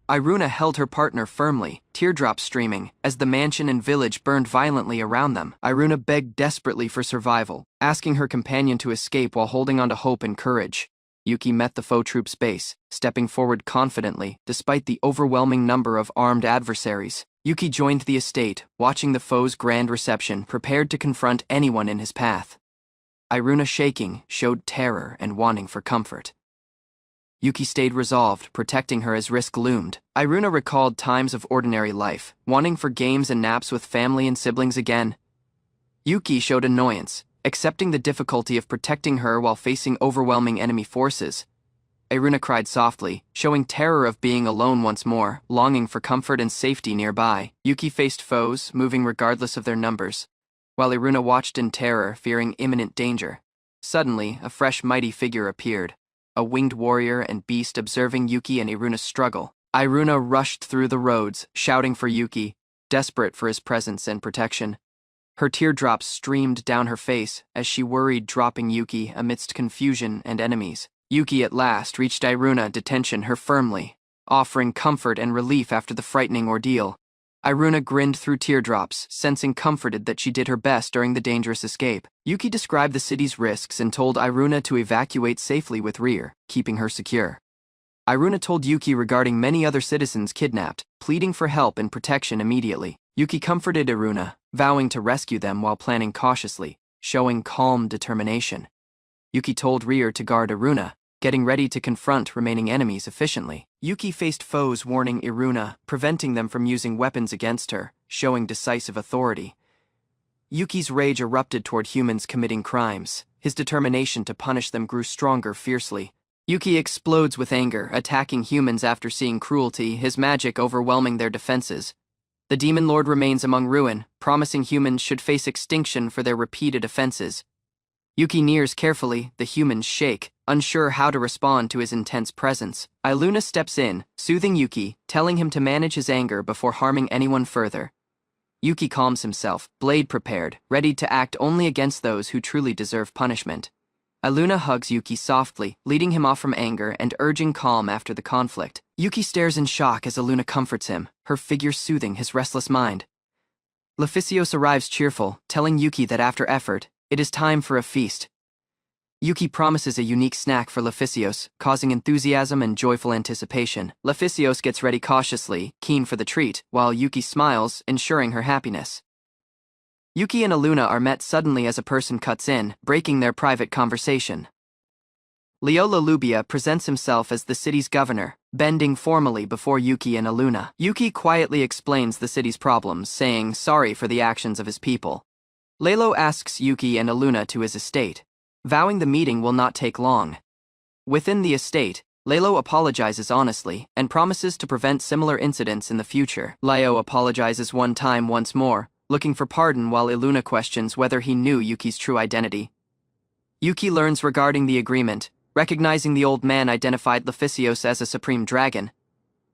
Iruna held her partner firmly, teardrops streaming, as the mansion and village burned violently around them. Iruna begged desperately for survival, asking her companion to escape while holding on to hope and courage. Yuki met the foe troop's base, stepping forward confidently, despite the overwhelming number of armed adversaries. Yuki joined the estate, watching the foe's grand reception, prepared to confront anyone in his path. Iruna, shaking, showed terror and wanting for comfort. Yuki stayed resolved, protecting her as risk loomed. Iruna recalled times of ordinary life, wanting for games and naps with family and siblings again. Yuki showed annoyance, accepting the difficulty of protecting her while facing overwhelming enemy forces. Iruna cried softly, showing terror of being alone once more, longing for comfort and safety nearby. Yuki faced foes, moving regardless of their numbers, while Iruna watched in terror, fearing imminent danger. Suddenly, a fresh mighty figure appeared. A winged warrior and beast observing Yuki and Iruna's struggle. Iruna rushed through the roads, shouting for Yuki, desperate for his presence and protection. Her teardrops streamed down her face as she worried, dropping Yuki amidst confusion and enemies. Yuki at last reached Iruna detention her firmly, offering comfort and relief after the frightening ordeal. Iruna grinned through teardrops, sensing comforted that she did her best during the dangerous escape. Yuki described the city's risks and told Iruna to evacuate safely with Rear, keeping her secure. Iruna told Yuki regarding many other citizens kidnapped, pleading for help and protection immediately. Yuki comforted Iruna, vowing to rescue them while planning cautiously, showing calm determination. Yuki told Rear to guard Iruna, getting ready to confront remaining enemies efficiently. Yuki faced foes warning Iruna, preventing them from using weapons against her, showing decisive authority. Yuki's rage erupted toward humans committing crimes. His determination to punish them grew stronger fiercely. Yuki explodes with anger, attacking humans after seeing cruelty, his magic overwhelming their defenses. The Demon Lord remains among ruin, promising humans should face extinction for their repeated offenses. Yuki nears carefully, the humans shake, unsure how to respond to his intense presence. Iruna steps in, soothing Yuki, telling him to manage his anger before harming anyone further. Yuki calms himself, blade prepared, ready to act only against those who truly deserve punishment. Iruna hugs Yuki softly, leading him off from anger and urging calm after the conflict. Yuki stares in shock as Iruna comforts him, her figure soothing his restless mind. Leficios arrives cheerful, telling Yuki that after effort, it is time for a feast. Yuki promises a unique snack for Leficios, causing enthusiasm and joyful anticipation. Leficios gets ready cautiously, keen for the treat, while Yuki smiles, ensuring her happiness. Yuki and Iruna are met suddenly as a person cuts in, breaking their private conversation. Leola Lubia presents himself as the city's governor, bending formally before Yuki and Iruna. Yuki quietly explains the city's problems, saying sorry for the actions of his people. Lelo asks Yuki and Iruna to his estate, vowing the meeting will not take long. Within the estate, Lelo apologizes honestly and promises to prevent similar incidents in the future. Leo apologizes one time once more, looking for pardon while Iruna questions whether he knew Yuki's true identity. Yuki learns regarding the agreement, recognizing the old man identified Leficios as a supreme dragon.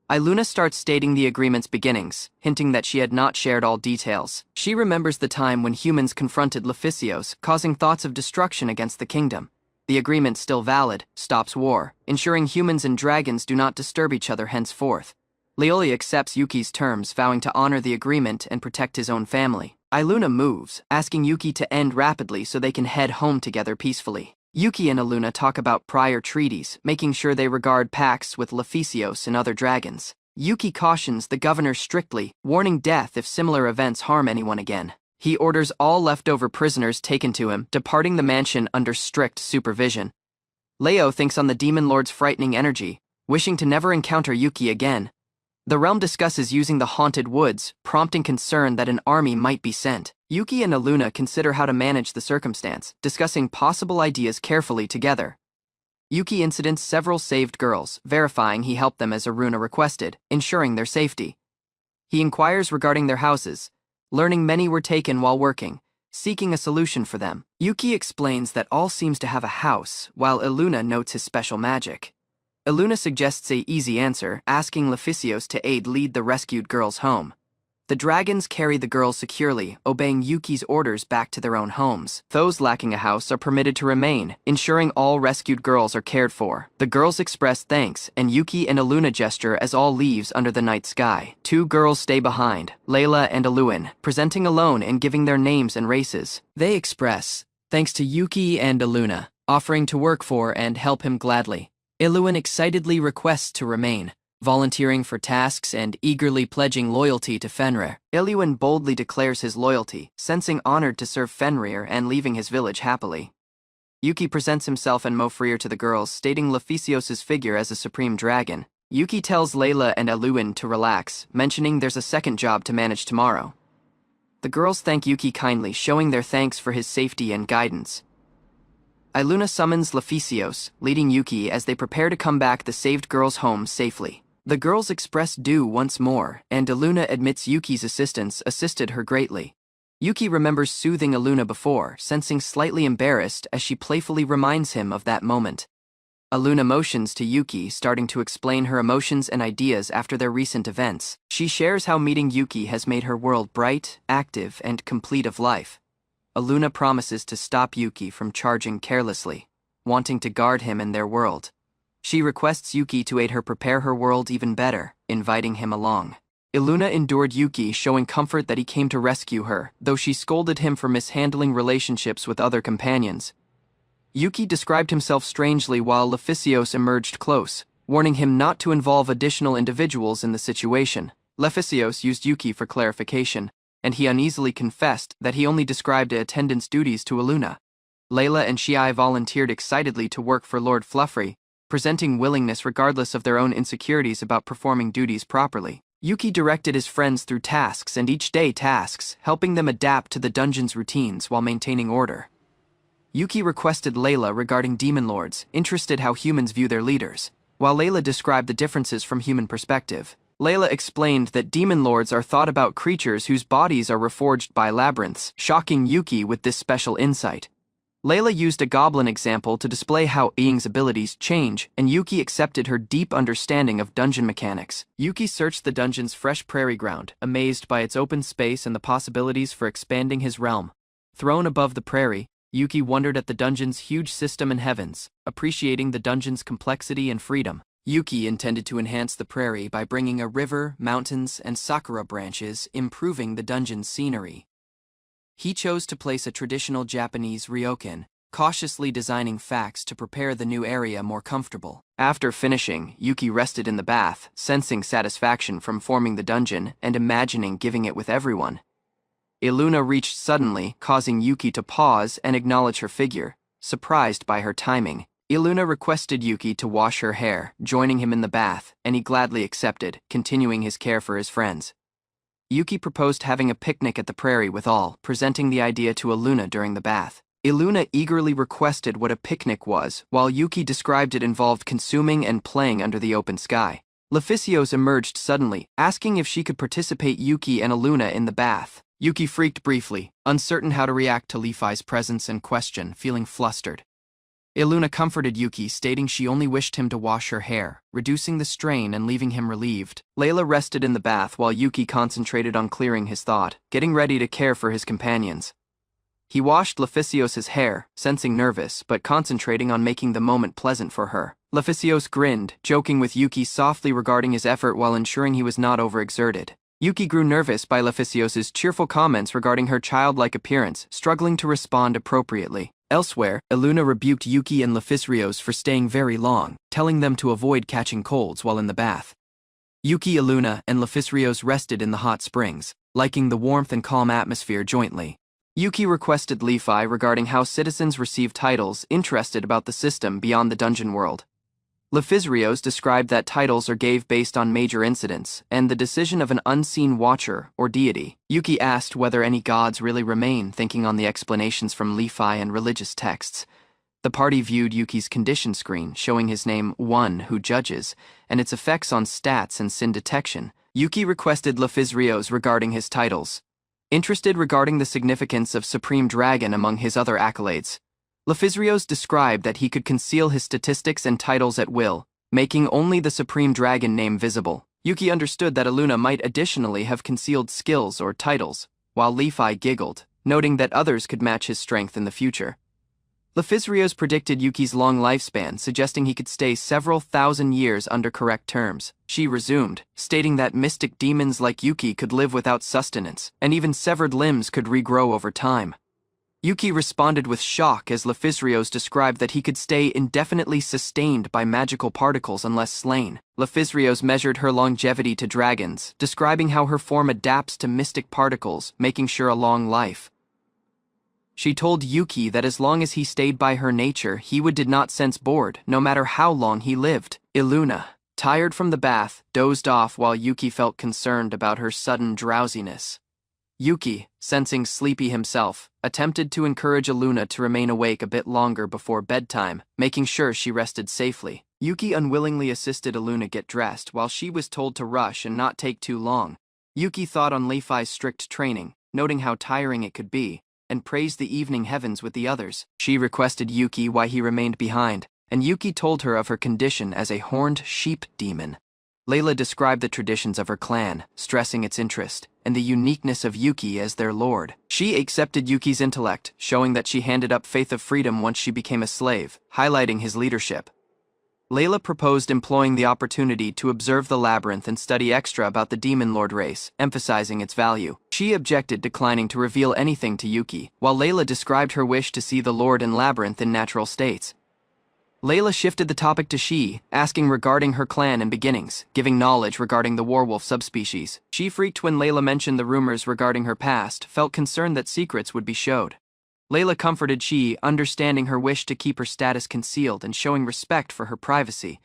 Iruna starts stating the agreement's beginnings, hinting that she had not shared all details. She remembers the time when humans confronted Leficios, causing thoughts of destruction against the kingdom. The agreement, still valid, stops war, ensuring humans and dragons do not disturb each other henceforth. Leoli accepts Yuki's terms, vowing to honor the agreement and protect his own family. Iruna moves, asking Yuki to end rapidly so they can head home together peacefully. Yuki and Iruna talk about prior treaties, making sure they regard pacts with Leficios and other dragons. Yuki cautions the governor strictly, warning death if similar events harm anyone again. He orders all leftover prisoners taken to him, departing the mansion under strict supervision. Leo thinks on the Demon Lord's frightening energy, wishing to never encounter Yuki again. The realm discusses using the haunted woods, prompting concern that an army might be sent. Yuki and Iruna consider how to manage the circumstance, discussing possible ideas carefully together. Yuki incidents several saved girls, verifying he helped them as Iruna requested, ensuring their safety. He inquires regarding their houses, learning many were taken while working, seeking a solution for them. Yuki explains that all seems to have a house, while Iruna notes his special magic. Iruna suggests a easy answer, asking Leficios to aid lead the rescued girls home. The dragons carry the girls securely, obeying Yuki's orders back to their own homes. Those lacking a house are permitted to remain, ensuring all rescued girls are cared for. The girls express thanks, and Yuki and Iruna gesture as all leaves under the night sky. Two girls stay behind, Layla and Aluin, presenting alone and giving their names and races. They express thanks to Yuki and Iruna, offering to work for and help him gladly. Iluin excitedly requests to remain, volunteering for tasks and eagerly pledging loyalty to Fenrir. Iluin boldly declares his loyalty, sensing honored to serve Fenrir and leaving his village happily. Yuki presents himself and Mofrir to the girls, stating Leficios' figure as a supreme dragon. Yuki tells Layla and Iluin to relax, mentioning there's a second job to manage tomorrow. The girls thank Yuki kindly, showing their thanks for his safety and guidance. Iruna summons Leficios, leading Yuki as they prepare to come back the saved girls home safely. The girls express due once more, and Iruna admits Yuki's assistance assisted her greatly. Yuki remembers soothing Iruna before, sensing slightly embarrassed as she playfully reminds him of that moment. Aluna motions to Yuki, starting to explain her emotions and ideas after their recent events. She shares how meeting Yuki has made her world bright, active, and complete of life. Aluna promises to stop Yuki from charging carelessly, wanting to guard him and their world. She requests Yuki to aid her prepare her world even better, inviting him along. Aluna endured Yuki, showing comfort that he came to rescue her, though she scolded him for mishandling relationships with other companions. Yuki described himself strangely while Leficios emerged close, warning him not to involve additional individuals in the situation. Leficios used Yuki for clarification, and he uneasily confessed that he only described attendance duties to Aluna. Layla and Shiai volunteered excitedly to work for Lord Fluffy, presenting willingness regardless of their own insecurities about performing duties properly. Yuki directed his friends through tasks and each-day tasks, helping them adapt to the dungeon's routines while maintaining order. Yuki requested Layla regarding demon lords, interested how humans view their leaders. While Layla described the differences from human perspective, Layla explained that demon lords are thought about creatures whose bodies are reforged by labyrinths, shocking Yuki with this special insight. Layla used a goblin example to display how Ying's abilities change, and Yuki accepted her deep understanding of dungeon mechanics. Yuki searched the dungeon's fresh prairie ground, amazed by its open space and the possibilities for expanding his realm. Thrown above the prairie, Yuki wondered at the dungeon's huge system and heavens, appreciating the dungeon's complexity and freedom. Yuki intended to enhance the prairie by bringing a river, mountains, and sakura branches, improving the dungeon's scenery. He chose to place a traditional Japanese ryokan, cautiously designing facts to prepare the new area more comfortable. After finishing, Yuki rested in the bath, sensing satisfaction from forming the dungeon and imagining giving it with everyone. Aluna reached suddenly, causing Yuki to pause and acknowledge her figure. Surprised by her timing, Aluna requested Yuki to wash her hair, joining him in the bath, and he gladly accepted, continuing his care for his friends. Yuki proposed having a picnic at the prairie with all, presenting the idea to Aluna during the bath. Aluna eagerly requested what a picnic was, while Yuki described it involved consuming and playing under the open sky. Leficios emerged suddenly, asking if she could participate Yuki and Aluna in the bath. Yuki freaked briefly, uncertain how to react to Lefi's presence and question, feeling flustered. Aluna comforted Yuki, stating she only wished him to wash her hair, reducing the strain and leaving him relieved. Layla rested in the bath while Yuki concentrated on clearing his thought, getting ready to care for his companions. He washed Leficios' hair, sensing nervous but concentrating on making the moment pleasant for her. Leficios grinned, joking with Yuki softly regarding his effort while ensuring he was not overexerted. Yuki grew nervous by Leficios' cheerful comments regarding her childlike appearance, struggling to respond appropriately. Elsewhere, Aluna rebuked Yuki and Leficios for staying very long, telling them to avoid catching colds while in the bath. Yuki, Aluna, and Leficios rested in the hot springs, liking the warmth and calm atmosphere jointly. Yuki requested Lefi regarding how citizens receive titles, interested about the system beyond the dungeon world. Leficios described that titles are gave based on major incidents and the decision of an unseen watcher or deity. Yuki asked whether any gods really remain, thinking on the explanations from Lefi and religious texts. The party viewed Yuki's condition screen, showing his name, One Who Judges, and its effects on stats and sin detection. Yuki requested Leficios regarding his titles, interested regarding the significance of Supreme Dragon among his other accolades. Leficios described that he could conceal his statistics and titles at will, making only the Supreme Dragon name visible. Yuki understood that Aluna might additionally have concealed skills or titles, while Lefi giggled, noting that others could match his strength in the future. Leficios predicted Yuki's long lifespan, suggesting he could stay several thousand years under correct terms. She resumed, stating that mystic demons like Yuki could live without sustenance, and even severed limbs could regrow over time. Yuki responded with shock as Leficios described that he could stay indefinitely sustained by magical particles unless slain. Leficios measured her longevity to dragons, describing how her form adapts to mystic particles, making sure a long life. She told Yuki that as long as he stayed by her nature, he did not sense bored, no matter how long he lived. Aluna, tired from the bath, dozed off while Yuki felt concerned about her sudden drowsiness. Yuki, sensing sleepy himself, attempted to encourage Aluna to remain awake a bit longer before bedtime, making sure she rested safely. Yuki unwillingly assisted Aluna get dressed while she was told to rush and not take too long. Yuki thought on Lefi's strict training, noting how tiring it could be, and praised the evening heavens with the others. She requested Yuki why he remained behind, and Yuki told her of her condition as a horned sheep demon. Layla described the traditions of her clan, stressing its interest, and the uniqueness of Yuki as their lord. She accepted Yuki's intellect, showing that she handed up faith of freedom once she became a slave, highlighting his leadership. Layla proposed employing the opportunity to observe the labyrinth and study extra about the Demon Lord race, emphasizing its value. She objected, declining to reveal anything to Yuki, while Layla described her wish to see the Lord and labyrinth in natural states. Layla shifted the topic to She, asking regarding her clan and beginnings, giving knowledge regarding the werewolf subspecies. She freaked when Layla mentioned the rumors regarding her past, felt concerned that secrets would be showed. Layla comforted She, understanding her wish to keep her status concealed and showing respect for her privacy.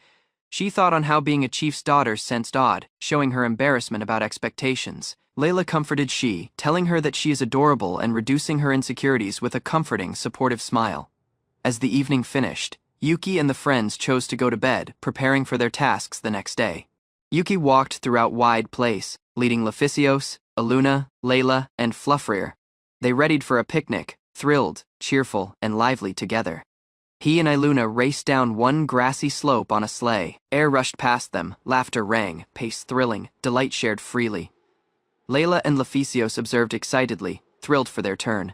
She thought on how being a chief's daughter sensed odd, showing her embarrassment about expectations. Layla comforted She, telling her that she is adorable and reducing her insecurities with a comforting, supportive smile. As the evening finished, Yuki and the friends chose to go to bed, preparing for their tasks the next day. Yuki walked throughout Wide Place, leading Leficios, Aluna, Layla, and Fluffrear. They readied for a picnic, thrilled, cheerful, and lively together. He and Iluna raced down one grassy slope on a sleigh. Air rushed past them, laughter rang, pace thrilling, delight shared freely. Layla and Leficios observed excitedly, thrilled for their turn.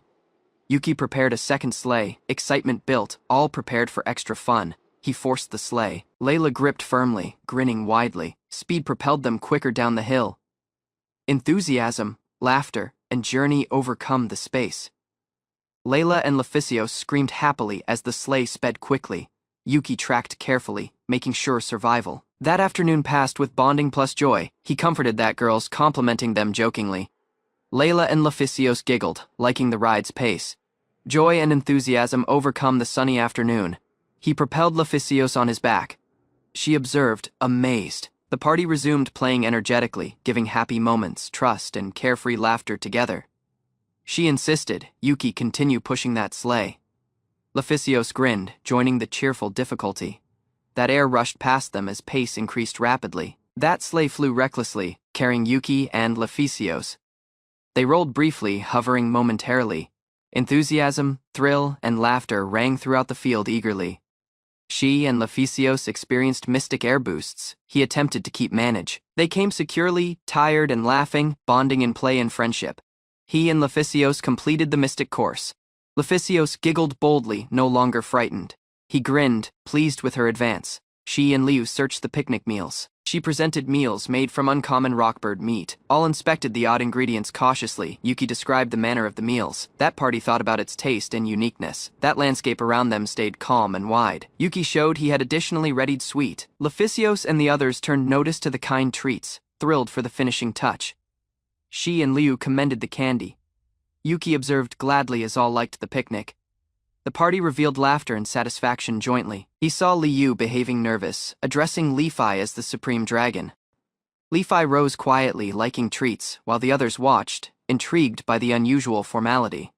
Yuki prepared a second sleigh, excitement built, all prepared for extra fun. He forced the sleigh. Layla gripped firmly, grinning widely. Speed propelled them quicker down the hill. Enthusiasm, laughter, and journey overcome the space. Layla and Leficios screamed happily as the sleigh sped quickly. Yuki tracked carefully, making sure survival. That afternoon passed with bonding plus joy. He comforted that girls, complimenting them jokingly. Layla and Leficios giggled, liking the ride's pace. Joy and enthusiasm overcome the sunny afternoon. He propelled Leficios on his back. She observed, amazed. The party resumed playing energetically, giving happy moments, trust, and carefree laughter together. She insisted, Yuki continue pushing that sleigh. Leficios grinned, joining the cheerful difficulty. That air rushed past them as pace increased rapidly. That sleigh flew recklessly, carrying Yuki and Leficios. They rolled briefly, hovering momentarily. Enthusiasm, thrill, and laughter rang throughout the field eagerly. She and Leficios experienced mystic air boosts. He attempted to keep manage. They came securely, tired and laughing, bonding in play and friendship. He and Leficios completed the mystic course. Leficios giggled boldly, no longer frightened. He grinned, pleased with her advance. She and Liu searched the picnic meals. She presented meals made from uncommon rockbird meat. All inspected the odd ingredients cautiously. Yuki described the manner of the meals. That party thought about its taste and uniqueness. That landscape around them stayed calm and wide. Yuki showed he had additionally readied sweet. Leficios and the others turned notice to the kind treats, thrilled for the finishing touch. She and Liu commended the candy. Yuki observed gladly as all liked the picnic. The party revealed laughter and satisfaction jointly. He saw Liu behaving nervous, addressing Lefi as the supreme dragon. Lefi rose quietly, liking treats, while the others watched, intrigued by the unusual formality.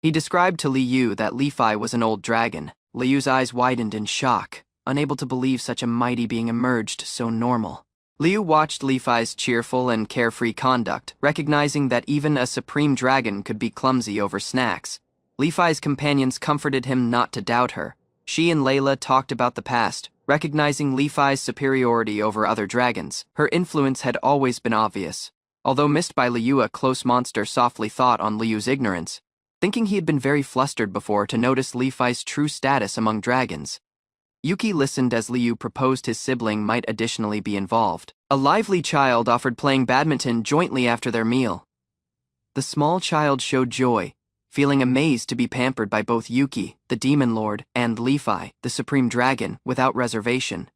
He described to Liu that Lefi was an old dragon. Liu's eyes widened in shock, unable to believe such a mighty being emerged so normal. Liu watched Lefi's cheerful and carefree conduct, recognizing that even a supreme dragon could be clumsy over snacks. Lefi's companions comforted him not to doubt her. She and Layla talked about the past, recognizing Lefi's superiority over other dragons. Her influence had always been obvious. Although missed by Liu, a close monster softly thought on Liu's ignorance, thinking he had been very flustered before to notice Lefi's true status among dragons. Yuki listened as Liu proposed his sibling might additionally be involved. A lively child offered playing badminton jointly after their meal. The small child showed joy, feeling amazed to be pampered by both Yuki, the Demon Lord, and Lefi, the Supreme Dragon, without reservation.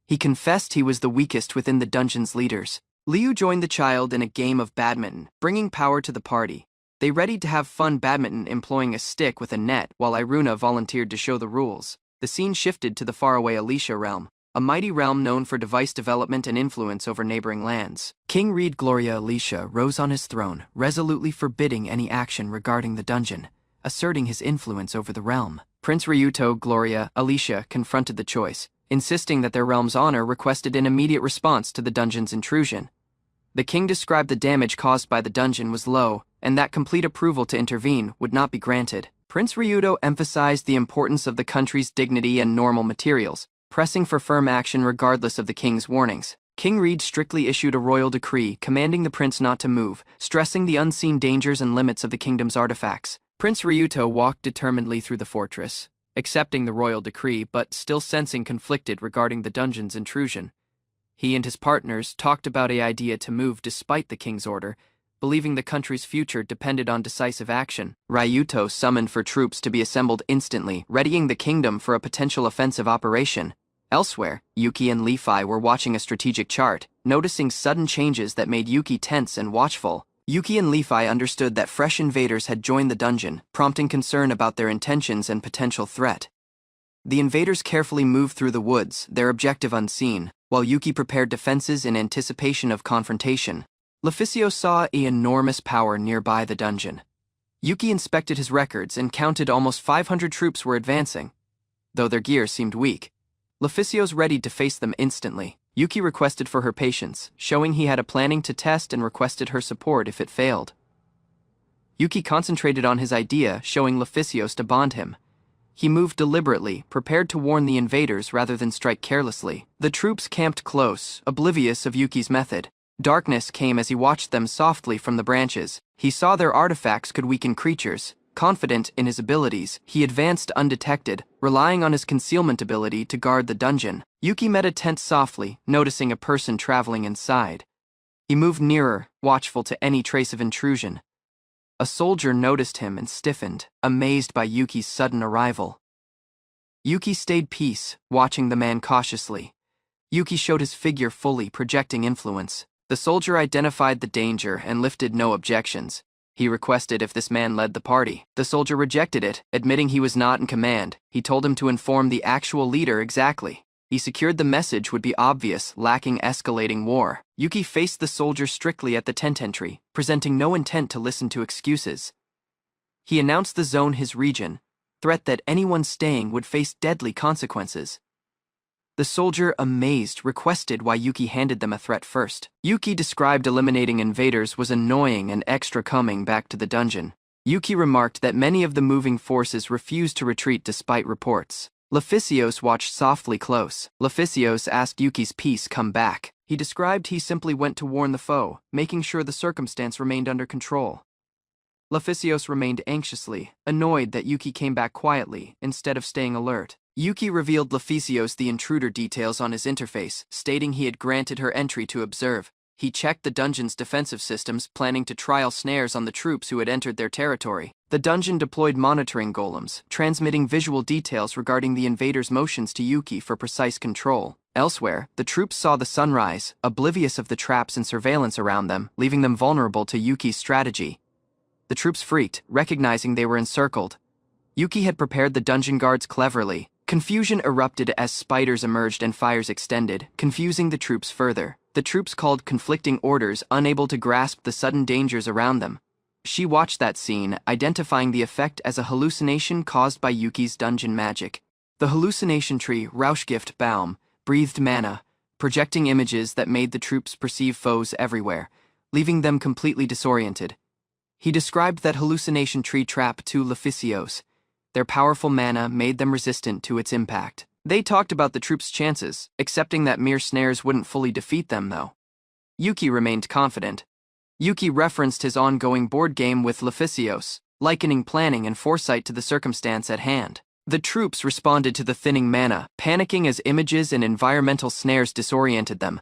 He confessed he was the weakest within the dungeon's leaders. Liu joined the child in a game of badminton, bringing power to the party. They readied to have fun badminton employing a stick with a net, while Iruna volunteered to show the rules. The scene shifted to the faraway Alicia realm, a mighty realm known for device development and influence over neighboring lands. King Reed Gloria Alicia rose on his throne, resolutely forbidding any action regarding the dungeon, asserting his influence over the realm. Prince Ryuto Gloria Alicia confronted the choice, insisting that their realm's honor requested an immediate response to the dungeon's intrusion. The king described the damage caused by the dungeon was low, and that complete approval to intervene would not be granted. Prince Ryuto emphasized the importance of the country's dignity and normal materials, pressing for firm action regardless of the king's warnings. King Reed strictly issued a royal decree commanding the prince not to move, stressing the unseen dangers and limits of the kingdom's artifacts. Prince Ryuto walked determinedly through the fortress, accepting the royal decree but still sensing conflicted regarding the dungeon's intrusion. He and his partners talked about an idea to move despite the king's order, believing the country's future depended on decisive action. Ryuto summoned for troops to be assembled instantly, readying the kingdom for a potential offensive operation. Elsewhere, Yuki and Li-Fi were watching a strategic chart, noticing sudden changes that made Yuki tense and watchful. Yuki and Li-Fi understood that fresh invaders had joined the dungeon, prompting concern about their intentions and potential threat. The invaders carefully moved through the woods, their objective unseen, while Yuki prepared defenses in anticipation of confrontation. Leficio saw an enormous power nearby the dungeon. Yuki inspected his records and counted almost 500 troops were advancing. Though their gear seemed weak, Leficio's readied to face them instantly. Yuki requested for her patience, showing he had a planning to test and requested her support if it failed. Yuki concentrated on his idea, showing Leficios to bond him. He moved deliberately, prepared to warn the invaders rather than strike carelessly. The troops camped close, oblivious of Yuki's method. Darkness came as he watched them softly from the branches. He saw their artifacts could weaken creatures. Confident in his abilities, he advanced undetected, relying on his concealment ability to guard the dungeon. Yuki met a tent softly, noticing a person traveling inside. He moved nearer, watchful to any trace of intrusion. A soldier noticed him and stiffened, amazed by Yuki's sudden arrival. Yuki stayed peace, watching the man cautiously. Yuki showed his figure fully, projecting influence. The soldier identified the danger and lifted no objections. He requested if this man led the party. The soldier rejected it, admitting he was not in command. He told him to inform the actual leader exactly. He secured the message would be obvious, lacking escalating war. Yuki faced the soldier strictly at the tent entry, presenting no intent to listen to excuses. He announced the zone his region, threat that anyone staying would face deadly consequences. The soldier, amazed, requested why Yuki handed them a threat first. Yuki described eliminating invaders was annoying and extra coming back to the dungeon. Yuki remarked that many of the moving forces refused to retreat despite reports. Leficios watched softly close. Leficios asked Yuki's peace come back. He described he simply went to warn the foe, making sure the circumstance remained under control. Leficios remained anxiously, annoyed that Yuki came back quietly, instead of staying alert. Yuki revealed Leficios the intruder details on his interface, stating he had granted her entry to observe. He checked the dungeon's defensive systems, planning to trial snares on the troops who had entered their territory. The dungeon deployed monitoring golems, transmitting visual details regarding the invaders' motions to Yuki for precise control. Elsewhere, the troops saw the sunrise, oblivious of the traps and surveillance around them, leaving them vulnerable to Yuki's strategy. The troops freaked, recognizing they were encircled. Yuki had prepared the dungeon guards cleverly. Confusion erupted as spiders emerged and fires extended, confusing the troops further. The troops called conflicting orders, unable to grasp the sudden dangers around them. She watched that scene, identifying the effect as a hallucination caused by Yuki's dungeon magic. The hallucination tree, Rauschgift Baum, breathed mana, projecting images that made the troops perceive foes everywhere, leaving them completely disoriented. He described that hallucination tree trap to Leficios. Their powerful mana made them resistant to its impact. They talked about the troops' chances, accepting that mere snares wouldn't fully defeat them, though. Yuki remained confident. Yuki referenced his ongoing board game with Leficios, likening planning and foresight to the circumstance at hand. The troops responded to the thinning mana, panicking as images and environmental snares disoriented them.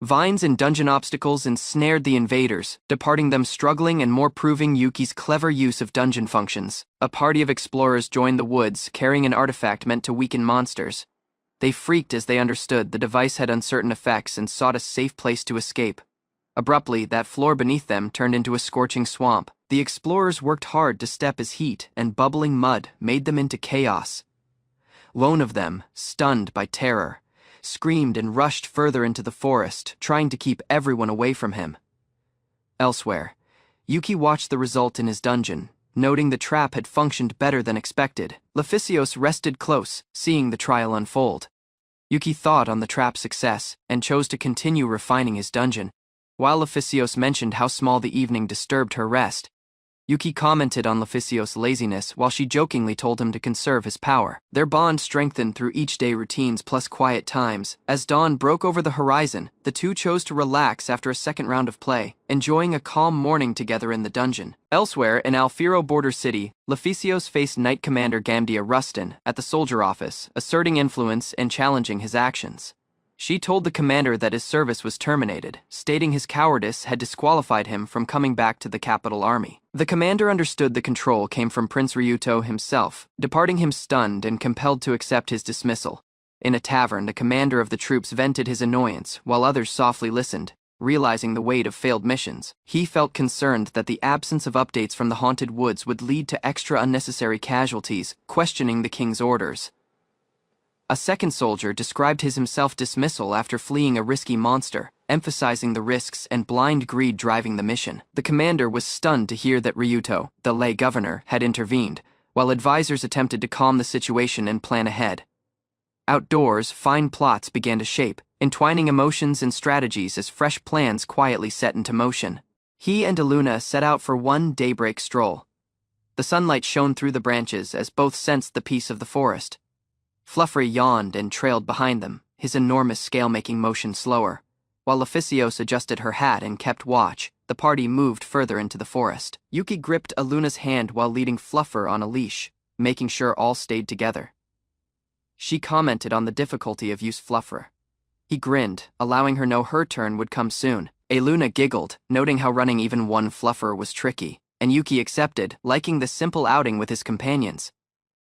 Vines and dungeon obstacles ensnared the invaders, departing them struggling and more proving Yuki's clever use of dungeon functions. A party of explorers joined the woods, carrying an artifact meant to weaken monsters. They freaked as they understood the device had uncertain effects and sought a safe place to escape. Abruptly, that floor beneath them turned into a scorching swamp. The explorers worked hard to step as heat and bubbling mud made them into chaos. Lone of them, stunned by terror, screamed and rushed further into the forest, trying to keep everyone away from him. Elsewhere, Yuki watched the result in his dungeon, noting the trap had functioned better than expected. Leficios rested close, seeing the trial unfold. Yuki thought on the trap's success and chose to continue refining his dungeon, while Leficios mentioned how small the evening disturbed her rest. Yuki commented on Leficios' laziness while she jokingly told him to conserve his power. Their bond strengthened through each day routines plus quiet times. As dawn broke over the horizon, the two chose to relax after a second round of play, enjoying a calm morning together in the dungeon. Elsewhere, in Alfiro Border City, Leficios faced Knight Commander Gamdia Rustin at the soldier office, asserting influence and challenging his actions. She told the commander that his service was terminated, stating his cowardice had disqualified him from coming back to the capital army. The commander understood the control came from Prince Ryuto himself, departing him stunned and compelled to accept his dismissal. In a tavern, the commander of the troops vented his annoyance, while others softly listened, realizing the weight of failed missions. He felt concerned that the absence of updates from the haunted woods would lead to extra unnecessary casualties, questioning the king's orders. A second soldier described his himself dismissal after fleeing a risky monster, emphasizing the risks and blind greed driving the mission. The commander was stunned to hear that Ryuto, the lay governor, had intervened, while advisors attempted to calm the situation and plan ahead. Outdoors, fine plots began to shape, entwining emotions and strategies as fresh plans quietly set into motion. He and Aluna set out for one daybreak stroll. The sunlight shone through the branches as both sensed the peace of the forest. Fluffy yawned and trailed behind them, his enormous scale making motion slower. While Leficios adjusted her hat and kept watch, the party moved further into the forest. Yuki gripped Aluna's hand while leading Fluffer on a leash, making sure all stayed together. She commented on the difficulty of use Fluffer. He grinned, allowing her know her turn would come soon. Aluna giggled, noting how running even one Fluffer was tricky, and Yuki accepted, liking the simple outing with his companions.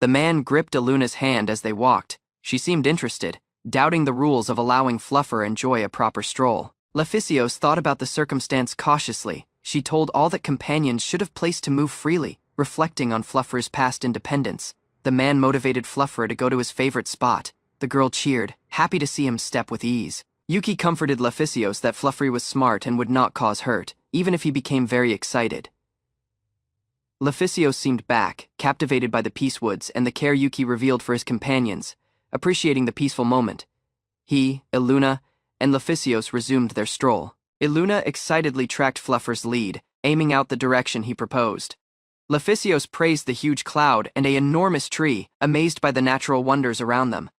The man gripped Aluna's hand as they walked. She seemed interested, doubting the rules of allowing Fluffer enjoy a proper stroll. Leficios thought about the circumstance cautiously. She told all that companions should have place to move freely, reflecting on Fluffer's past independence. The man motivated Fluffer to go to his favorite spot. The girl cheered, happy to see him step with ease. Yuki comforted Leficios that Fluffer was smart and would not cause hurt, even if he became very excited. Leficios seemed back, captivated by the peace woods and the care Yuki revealed for his companions, appreciating the peaceful moment. He, Aluna, and Leficios resumed their stroll. Aluna excitedly tracked Fluffer's lead, aiming out the direction he proposed. Leficios praised the huge cloud and an enormous tree, amazed by the natural wonders around them.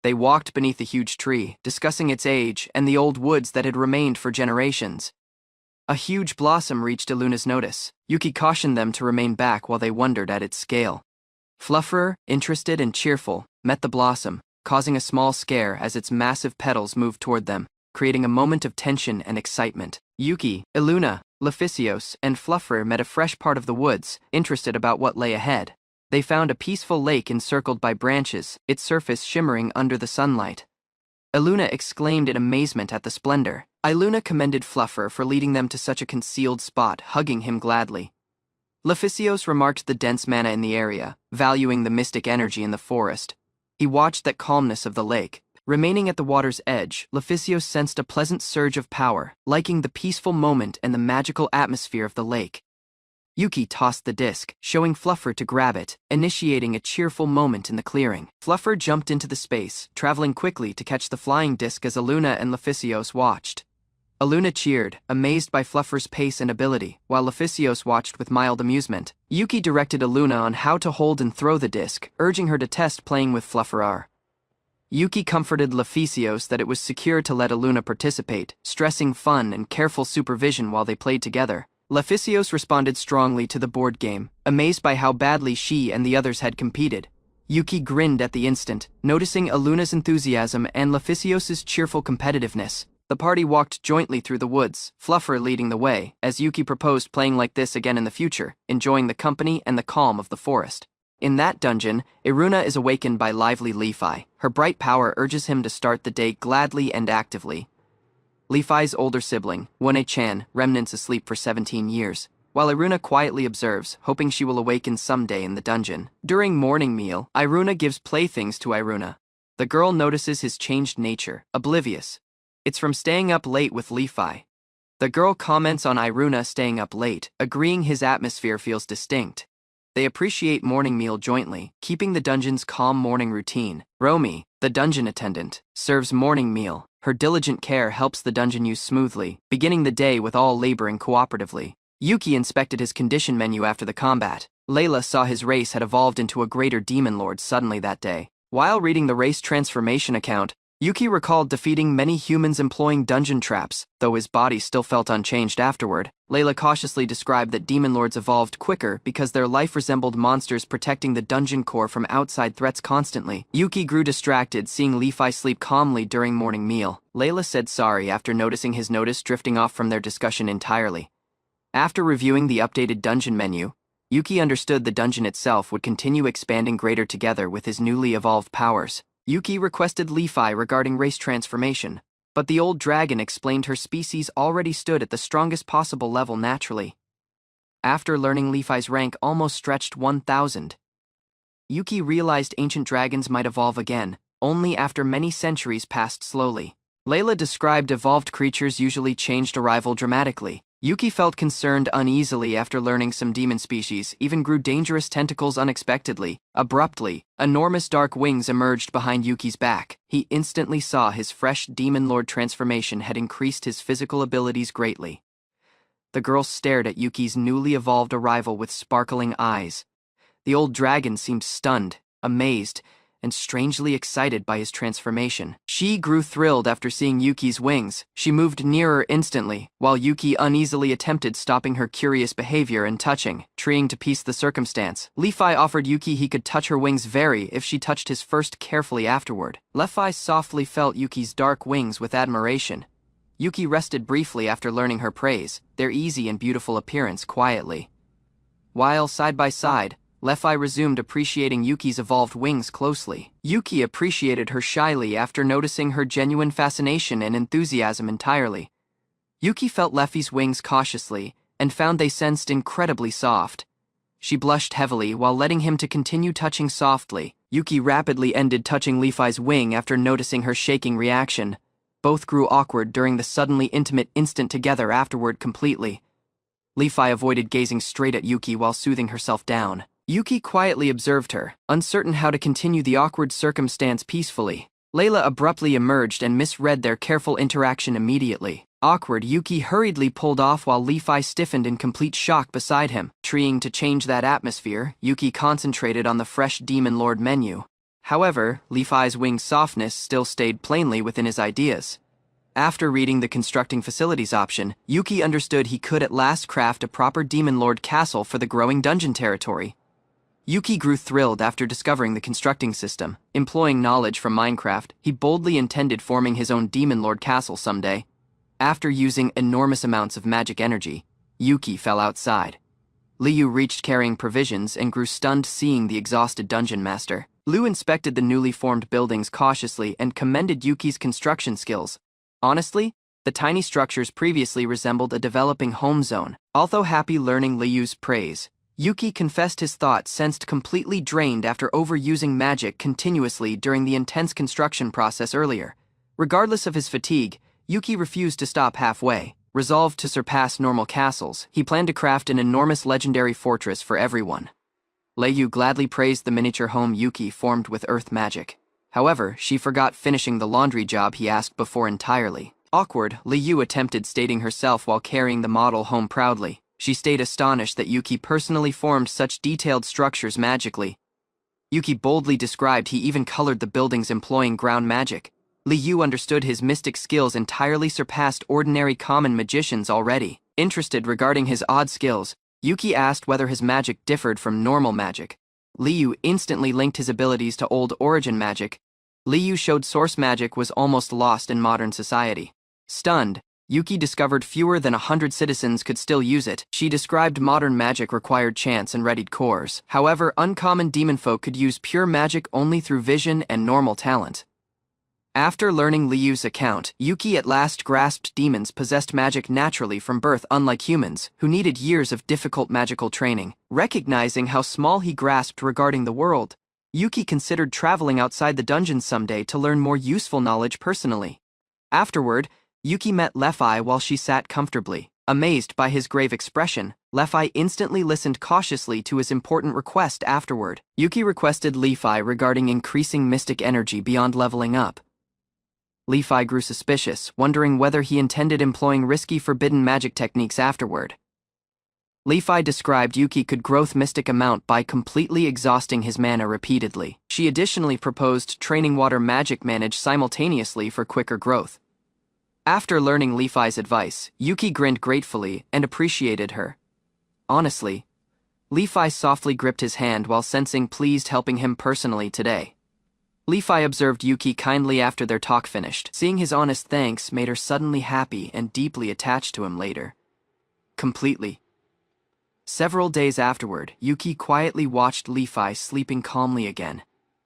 They walked beneath the huge tree, discussing its age and the old woods that had remained for generations. A huge blossom reached Aluna's notice. Yuki cautioned them to remain back while they wondered at its scale. Fluffer, interested and cheerful, met the blossom, causing a small scare as its massive petals moved toward them, creating a moment of tension and excitement. Yuki, Aluna, Leficios, and Fluffer met a fresh part of the woods, interested about what lay ahead. They found a peaceful lake encircled by branches, its surface shimmering under the sunlight. Aluna exclaimed in amazement at the splendor. Aluna commended Fluffer for leading them to such a concealed spot, hugging him gladly. Leficios remarked the dense mana in the area, valuing the mystic energy in the forest. He watched that calmness of the lake. Remaining at the water's edge, Leficios sensed a pleasant surge of power, liking the peaceful moment and the magical atmosphere of the lake. Yuki tossed the disc, showing Fluffer to grab it, initiating a cheerful moment in the clearing. Fluffer jumped into the space, traveling quickly to catch the flying disc as Aluna and Leficios watched. Aluna cheered, amazed by Fluffer's pace and ability, while Leficios watched with mild amusement. Yuki directed Aluna on how to hold and throw the disc, urging her to test playing with Fluffer. Yuki comforted Leficios that it was secure to let Aluna participate, stressing fun and careful supervision while they played together. Leficios responded strongly to the board game, amazed by how badly she and the others had competed. Yuki grinned at the instant, noticing Aluna's enthusiasm and Leficios' cheerful competitiveness. The party walked jointly through the woods, Fluffer leading the way, as Yuki proposed playing like this again in the future, enjoying the company and the calm of the forest. In that dungeon, Iruna is awakened by lively Lefi. Her bright power urges him to start the day gladly and actively. Lefi's older sibling, Wone-chan, remnants asleep for 17 years, while Iruna quietly observes, hoping she will awaken someday in the dungeon. During morning meal, Iruna gives playthings to Iruna. The girl notices his changed nature, oblivious. It's from staying up late with Lefi. The girl comments on Iruna staying up late, agreeing his atmosphere feels distinct. They appreciate morning meal jointly, keeping the dungeon's calm morning routine. Romi, the dungeon attendant, serves morning meal. Her diligent care helps the dungeon use smoothly, beginning the day with all laboring cooperatively. Yuki inspected his condition menu after the combat. Layla saw his race had evolved into a greater demon lord suddenly that day. While reading the race transformation account, Yuki recalled defeating many humans employing dungeon traps, though his body still felt unchanged afterward. Layla cautiously described that demon lords evolved quicker because their life resembled monsters protecting the dungeon core from outside threats constantly. Yuki grew distracted seeing Li-Fi sleep calmly during morning meal. Layla said sorry after noticing his notice drifting off from their discussion entirely. After reviewing the updated dungeon menu, Yuki understood the dungeon itself would continue expanding greater together with his newly evolved powers. Yuki requested Li-Fi regarding race transformation, but the old dragon explained her species already stood at the strongest possible level naturally. After learning Li-Fi's rank almost stretched 1,000, Yuki realized ancient dragons might evolve again, only after many centuries passed slowly. Layla described evolved creatures usually changed arrival dramatically. Yuki felt concerned uneasily after learning some demon species even grew dangerous tentacles unexpectedly. Abruptly, enormous dark wings emerged behind Yuki's back. He instantly saw his fresh demon lord transformation had increased his physical abilities greatly. The girl stared at Yuki's newly evolved arrival with sparkling eyes. The old dragon seemed stunned, amazed, and strangely excited by his transformation. She grew thrilled after seeing Yuki's wings. She moved nearer instantly, while Yuki uneasily attempted stopping her curious behavior and trying to piece the circumstance. Li-Fi offered Yuki he could touch her wings if she touched his first carefully afterward. Li-Fi softly felt Yuki's dark wings with admiration. Yuki rested briefly after learning her praise, their easy and beautiful appearance quietly. While side by side, Li-Fi resumed appreciating Yuki's evolved wings closely. Yuki appreciated her shyly after noticing her genuine fascination and enthusiasm entirely. Yuki felt Li-Fi's wings cautiously and found they sensed incredibly soft. She blushed heavily while letting him to continue touching softly. Yuki rapidly ended touching Li-Fi's wing after noticing her shaking reaction. Both grew awkward during the suddenly intimate instant together afterward completely. Li-Fi avoided gazing straight at Yuki while soothing herself down. Yuki quietly observed her, uncertain how to continue the awkward circumstance peacefully. Layla abruptly emerged and misread their careful interaction immediately. Awkward, Yuki hurriedly pulled off while Li-Fi stiffened in complete shock beside him. Trying to change that atmosphere, Yuki concentrated on the fresh Demon Lord menu. However, Li-Fi's wing softness still stayed plainly within his ideas. After reading the constructing facilities option, Yuki understood he could at last craft a proper Demon Lord castle for the growing dungeon territory. Yuki grew thrilled after discovering the constructing system. Employing knowledge from Minecraft, he boldly intended forming his own Demon Lord castle someday. After using enormous amounts of magic energy, Yuki fell outside. Liu reached carrying provisions and grew stunned seeing the exhausted dungeon master. Liu inspected the newly formed buildings cautiously and commended Yuki's construction skills. Honestly, the tiny structures previously resembled a developing home zone. Although happy learning Liu's praise, Yuki confessed his thoughts sensed completely drained after overusing magic continuously during the intense construction process earlier. Regardless of his fatigue, Yuki refused to stop halfway. Resolved to surpass normal castles, he planned to craft an enormous legendary fortress for everyone. Liu gladly praised the miniature home Yuki formed with earth magic. However, she forgot finishing the laundry job he asked before entirely. Awkward, Liu attempted stating herself while carrying the model home proudly. She stayed astonished that Yuki personally formed such detailed structures magically. Yuki boldly described he even colored the buildings employing ground magic. Liu understood his mystic skills entirely surpassed ordinary common magicians already. Interested regarding his odd skills, Yuki asked whether his magic differed from normal magic. Liu instantly linked his abilities to old origin magic. Liu showed source magic was almost lost in modern society. Stunned, Yuki discovered fewer than 100 citizens could still use it. She described modern magic required chance and readied cores. However, uncommon demon folk could use pure magic only through vision and normal talent. After learning Liu's account, Yuki at last grasped demons possessed magic naturally from birth unlike humans, who needed years of difficult magical training. Recognizing how small he grasped regarding the world, Yuki considered traveling outside the dungeon someday to learn more useful knowledge personally. Afterward, Yuki met Li-Fi while she sat comfortably. Amazed by his grave expression, Li-Fi instantly listened cautiously to his important request afterward. Yuki requested Li-Fi regarding increasing mystic energy beyond leveling up. Li-Fi grew suspicious, wondering whether he intended employing risky forbidden magic techniques afterward. Li-Fi described Yuki could growth mystic amount by completely exhausting his mana repeatedly. She additionally proposed training water magic manage simultaneously for quicker growth. After learning Li-Fi's advice, Yuki grinned gratefully and appreciated her. Honestly, Li-Fi softly gripped his hand while sensing pleased helping him personally today. Li-Fi observed Yuki kindly after their talk finished. Seeing his honest thanks made her suddenly happy and deeply attached to him later. Completely. Several days afterward, Yuki quietly watched Li-Fi sleeping calmly again.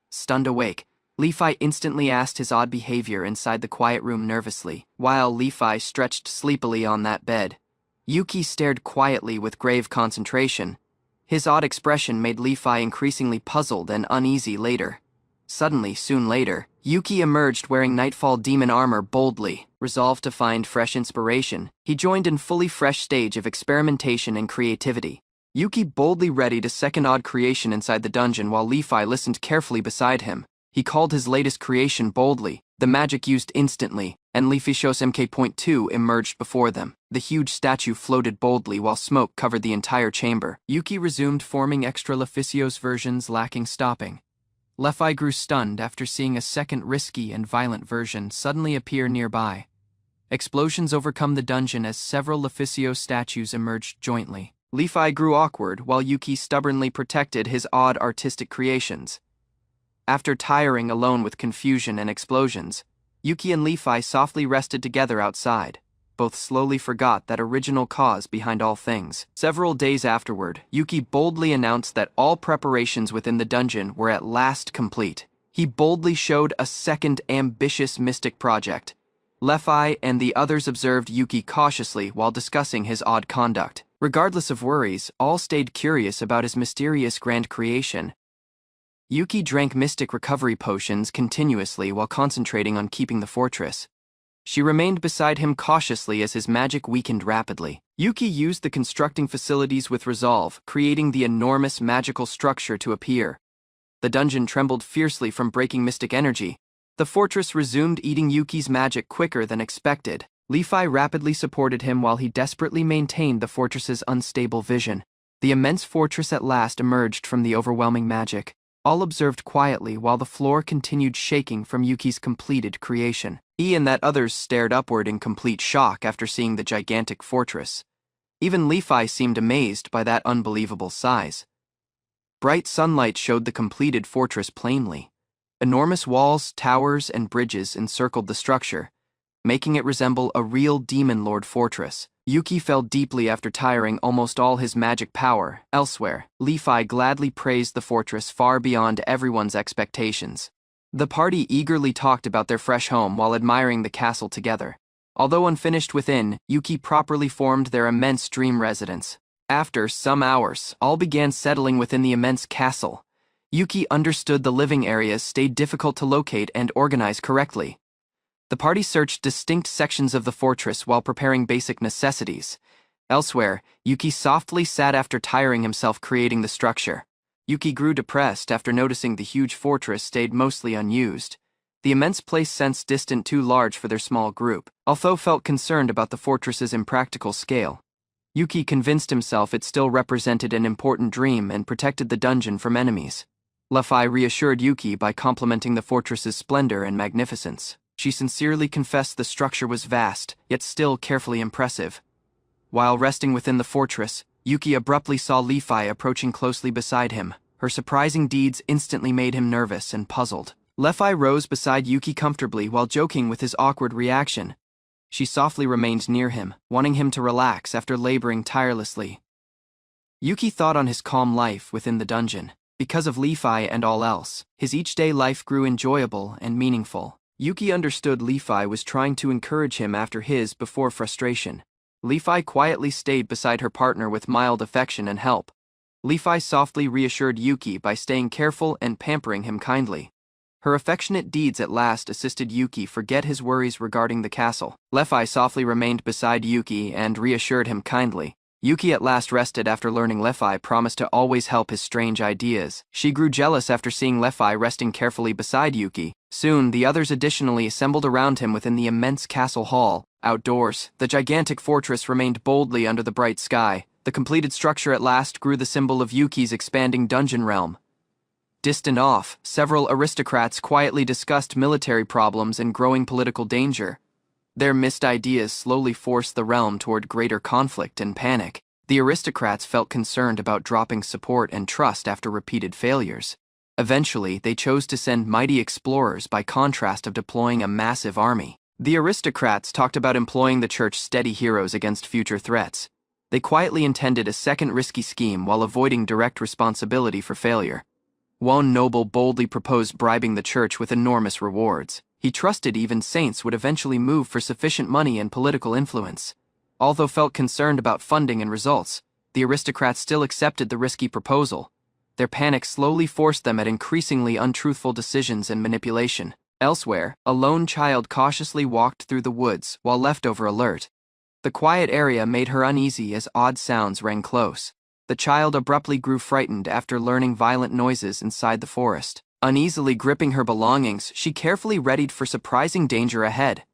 Stunned awake, Li-Fi instantly asked his odd behavior inside the quiet room nervously, while Li-Fi stretched sleepily on that bed. Yuki stared quietly with grave concentration. His odd expression made Li-Fi increasingly puzzled and uneasy later. Suddenly, soon later, Yuki emerged wearing Nightfall demon armor boldly. Resolved to find fresh inspiration, he joined in fully fresh stage of experimentation and creativity. Yuki boldly readied a second odd creation inside the dungeon while Li-Fi listened carefully beside him. He called his latest creation boldly. The magic used instantly, and Li-Fi's MK.2 emerged before them. The huge statue floated boldly while smoke covered the entire chamber. Yuki resumed forming extra Li-Fi's versions lacking stopping. Li-Fi grew stunned after seeing a second risky and violent version suddenly appear nearby. Explosions overcome the dungeon as several Li-Fi statues emerged jointly. Li-Fi grew awkward while Yuki stubbornly protected his odd artistic creations. After tiring alone with confusion and explosions, Yuki and Li-Fi softly rested together outside. Both slowly forgot that original cause behind all things. Several days afterward, Yuki boldly announced that all preparations within the dungeon were at last complete. He boldly showed a second ambitious mystic project. Li-Fi and the others observed Yuki cautiously while discussing his odd conduct. Regardless of worries, all stayed curious about his mysterious grand creation. Yuki drank mystic recovery potions continuously while concentrating on keeping the fortress. She remained beside him cautiously as his magic weakened rapidly. Yuki used the constructing facilities with resolve, creating the enormous magical structure to appear. The dungeon trembled fiercely from breaking mystic energy. The fortress resumed eating Yuki's magic quicker than expected. Li-Fi rapidly supported him while he desperately maintained the fortress's unstable vision. The immense fortress at last emerged from the overwhelming magic. All observed quietly while the floor continued shaking from Yuki's completed creation. He and that others stared upward in complete shock after seeing the gigantic fortress. Even Li-Fi seemed amazed by that unbelievable size. Bright sunlight showed the completed fortress plainly. Enormous walls, towers, and bridges encircled the structure, making it resemble a real demon lord fortress. Yuki fell deeply after tiring almost all his magic power. Elsewhere, Li-Fi gladly praised the fortress far beyond everyone's expectations. The party eagerly talked about their fresh home while admiring the castle together. Although unfinished within, Yuki properly formed their immense dream residence. After some hours, all began settling within the immense castle. Yuki understood the living areas stayed difficult to locate and organize correctly. The party searched distinct sections of the fortress while preparing basic necessities. Elsewhere, Yuki softly sat after tiring himself creating the structure. Yuki grew depressed after noticing the huge fortress stayed mostly unused. The immense place sensed distant too large for their small group. Although felt concerned about the fortress's impractical scale, Yuki convinced himself it still represented an important dream and protected the dungeon from enemies. Li-Fi reassured Yuki by complimenting the fortress's splendor and magnificence. She sincerely confessed the structure was vast, yet still carefully impressive. While resting within the fortress, Yuki abruptly saw Li-Fi approaching closely beside him. Her surprising deeds instantly made him nervous and puzzled. Li-Fi rose beside Yuki comfortably while joking with his awkward reaction. She softly remained near him, wanting him to relax after laboring tirelessly. Yuki thought on his calm life within the dungeon. Because of Li-Fi and all else, his each-day life grew enjoyable and meaningful. Yuki understood Li-Fi was trying to encourage him after his before frustration. Li-Fi quietly stayed beside her partner with mild affection and help. Li-Fi softly reassured Yuki by staying careful and pampering him kindly. Her affectionate deeds at last assisted Yuki forget his worries regarding the castle. Li-Fi softly remained beside Yuki and reassured him kindly. Yuki at last rested after learning Li-Fi promised to always help his strange ideas. She grew jealous after seeing Li-Fi resting carefully beside Yuki. Soon, the others additionally assembled around him within the immense castle hall. Outdoors, the gigantic fortress remained boldly under the bright sky. The completed structure at last grew the symbol of Yuki's expanding dungeon realm. Distant off, several aristocrats quietly discussed military problems and growing political danger. Their missed ideas slowly forced the realm toward greater conflict and panic. The aristocrats felt concerned about dropping support and trust after repeated failures. Eventually, they chose to send mighty explorers by contrast of deploying a massive army. The aristocrats talked about employing the church's steady heroes against future threats. They quietly intended a second risky scheme while avoiding direct responsibility for failure. One noble boldly proposed bribing the church with enormous rewards. He trusted even saints would eventually move for sufficient money and political influence. Although felt concerned about funding and results, the aristocrats still accepted the risky proposal. Their panic slowly forced them at increasingly untruthful decisions and manipulation. Elsewhere, a lone child cautiously walked through the woods while left over alert. The quiet area made her uneasy as odd sounds rang close. The child abruptly grew frightened after learning violent noises inside the forest. Uneasily gripping her belongings, she carefully readied for surprising danger ahead.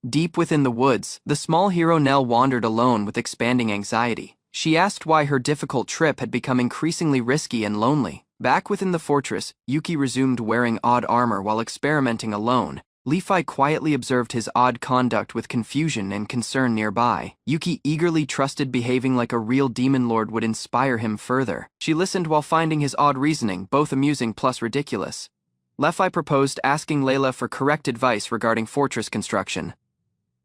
Deep within the woods, the small hero Nell wandered alone with expanding anxiety. She asked why her difficult trip had become increasingly risky and lonely. Back within the fortress, Yuki resumed wearing odd armor while experimenting alone. Levi quietly observed his odd conduct with confusion and concern nearby. Yuki eagerly trusted behaving like a real demon lord would inspire him further. She listened while finding his odd reasoning both amusing plus ridiculous. Levi proposed asking Layla for correct advice regarding fortress construction.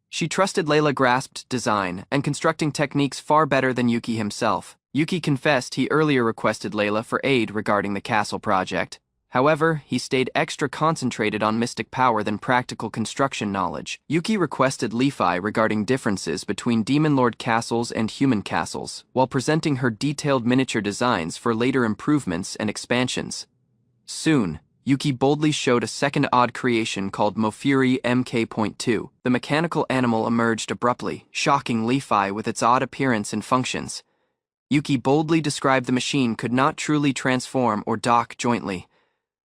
She trusted Layla grasped design and constructing techniques far better than Yuki himself. Yuki confessed he earlier requested Layla for aid regarding the castle project. However, he stayed extra concentrated on mystic power than practical construction knowledge. Yuki requested Levi regarding differences between Demon Lord castles and human castles, while presenting her detailed miniature designs for later improvements and expansions. Soon, Yuki boldly showed a second odd creation called Mofuri MK.2. The mechanical animal emerged abruptly, shocking Levi with its odd appearance and functions. Yuki boldly described the machine could not truly transform or dock jointly.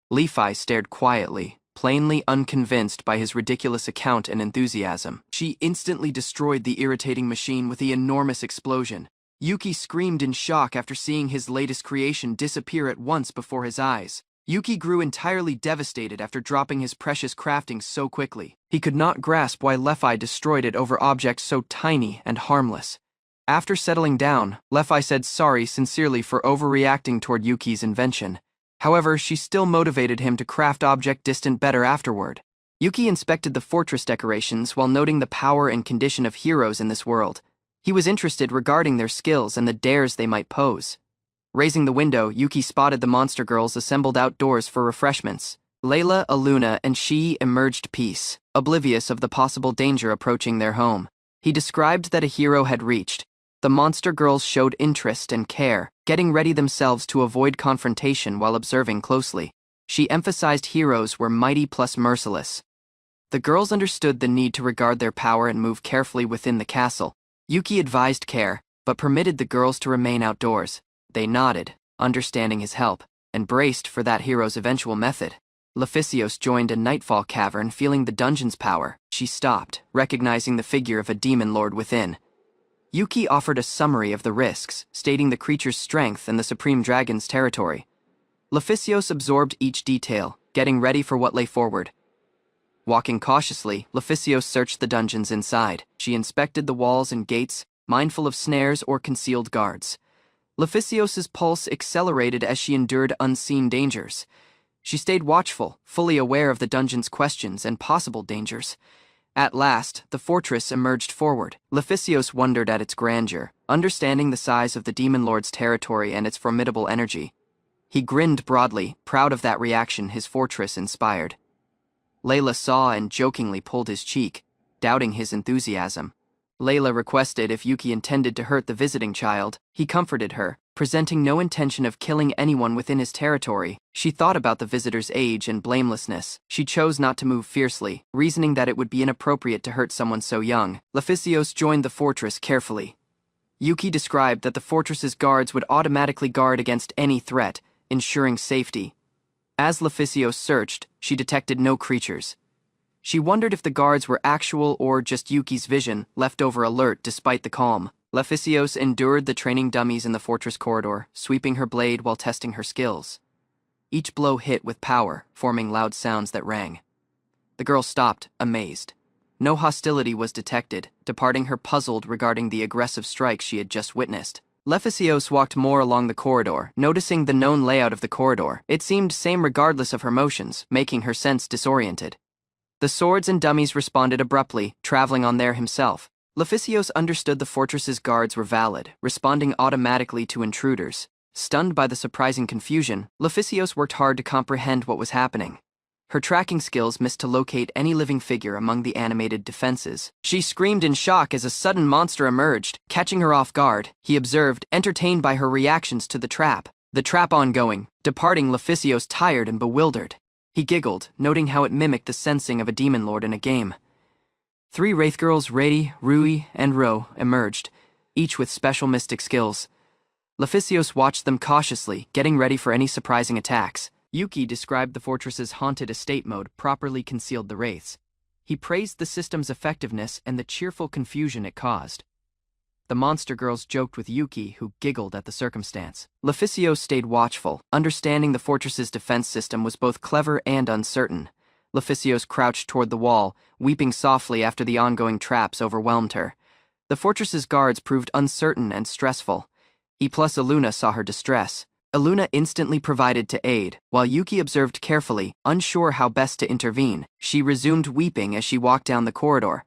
Levi stared quietly, plainly unconvinced by his ridiculous account and enthusiasm. She instantly destroyed the irritating machine with the enormous explosion. Yuki screamed in shock after seeing his latest creation disappear at once before his eyes. Yuki grew entirely devastated after dropping his precious crafting so quickly. He could not grasp why Levi destroyed it over objects so tiny and harmless. After settling down, Levi said sorry sincerely for overreacting toward Yuki's invention. However, she still motivated him to craft object distant better afterward. Yuki inspected the fortress decorations while noting the power and condition of heroes in this world. He was interested regarding their skills and the dares they might pose. Raising the window, Yuki spotted the monster girls assembled outdoors for refreshments. Layla, Aluna, and she emerged peace, oblivious of the possible danger approaching their home. He described that a hero had reached. The monster girls showed interest and care, getting ready themselves to avoid confrontation while observing closely. She emphasized heroes were mighty plus merciless. The girls understood the need to regard their power and move carefully within the castle. Yuki advised care, but permitted the girls to remain outdoors. They nodded, understanding his help, and braced for that hero's eventual method. Lephisios joined a nightfall cavern feeling the dungeon's power. She stopped, recognizing the figure of a demon lord within. Yuki offered a summary of the risks, stating the creature's strength and the supreme dragon's territory. Lephisios absorbed each detail, getting ready for what lay forward. Walking cautiously, Lephisios searched the dungeons inside. She inspected the walls and gates, mindful of snares or concealed guards. Lephisios's pulse accelerated as she endured unseen dangers. She stayed watchful, fully aware of the dungeon's questions and possible dangers. At last, the fortress emerged forward. Lephisios wondered at its grandeur, understanding the size of the Demon Lord's territory and its formidable energy. He grinned broadly, proud of that reaction his fortress inspired. Layla saw and jokingly pulled his cheek, doubting his enthusiasm. Layla requested if Yuki intended to hurt the visiting child. He comforted her, presenting no intention of killing anyone within his territory. She thought about the visitor's age and blamelessness. She chose not to move fiercely, reasoning that it would be inappropriate to hurt someone so young. Lephisios joined the fortress carefully. Yuki described that the fortress's guards would automatically guard against any threat, ensuring safety. As Lephisios searched, she detected no creatures. She wondered if the guards were actual or just Yuki's vision, left over alert despite the calm. Leficios endured the training dummies in the fortress corridor, sweeping her blade while testing her skills. Each blow hit with power, forming loud sounds that rang. The girl stopped, amazed. No hostility was detected, departing her puzzled regarding the aggressive strike she had just witnessed. Leficios walked more along the corridor, noticing the known layout of the corridor. It seemed same regardless of her motions, making her sense disoriented. The swords and dummies responded abruptly, traveling on there himself. Leficios understood the fortress's guards were valid, responding automatically to intruders. Stunned by the surprising confusion, Leficios worked hard to comprehend what was happening. Her tracking skills missed to locate any living figure among the animated defenses. She screamed in shock as a sudden monster emerged, catching her off guard. He observed, entertained by her reactions to the trap ongoing, departing Leficios tired and bewildered. He giggled, noting how it mimicked the sensing of a demon lord in a game. 3 Wraith girls, Rady, Rui, and Ro, emerged, each with special mystic skills. Leficios watched them cautiously, getting ready for any surprising attacks. Yuki described the fortress's haunted estate mode properly concealed the wraiths. He praised the system's effectiveness and the cheerful confusion it caused. The monster girls joked with Yuki, who giggled at the circumstance. Leficios stayed watchful, understanding the fortress's defense system was both clever and uncertain. Leficios crouched toward the wall, weeping softly after the ongoing traps overwhelmed her. The fortress's guards proved uncertain and stressful. He plus Aluna saw her distress. Aluna instantly provided to aid, while Yuki observed carefully, unsure how best to intervene. She resumed weeping as she walked down the corridor.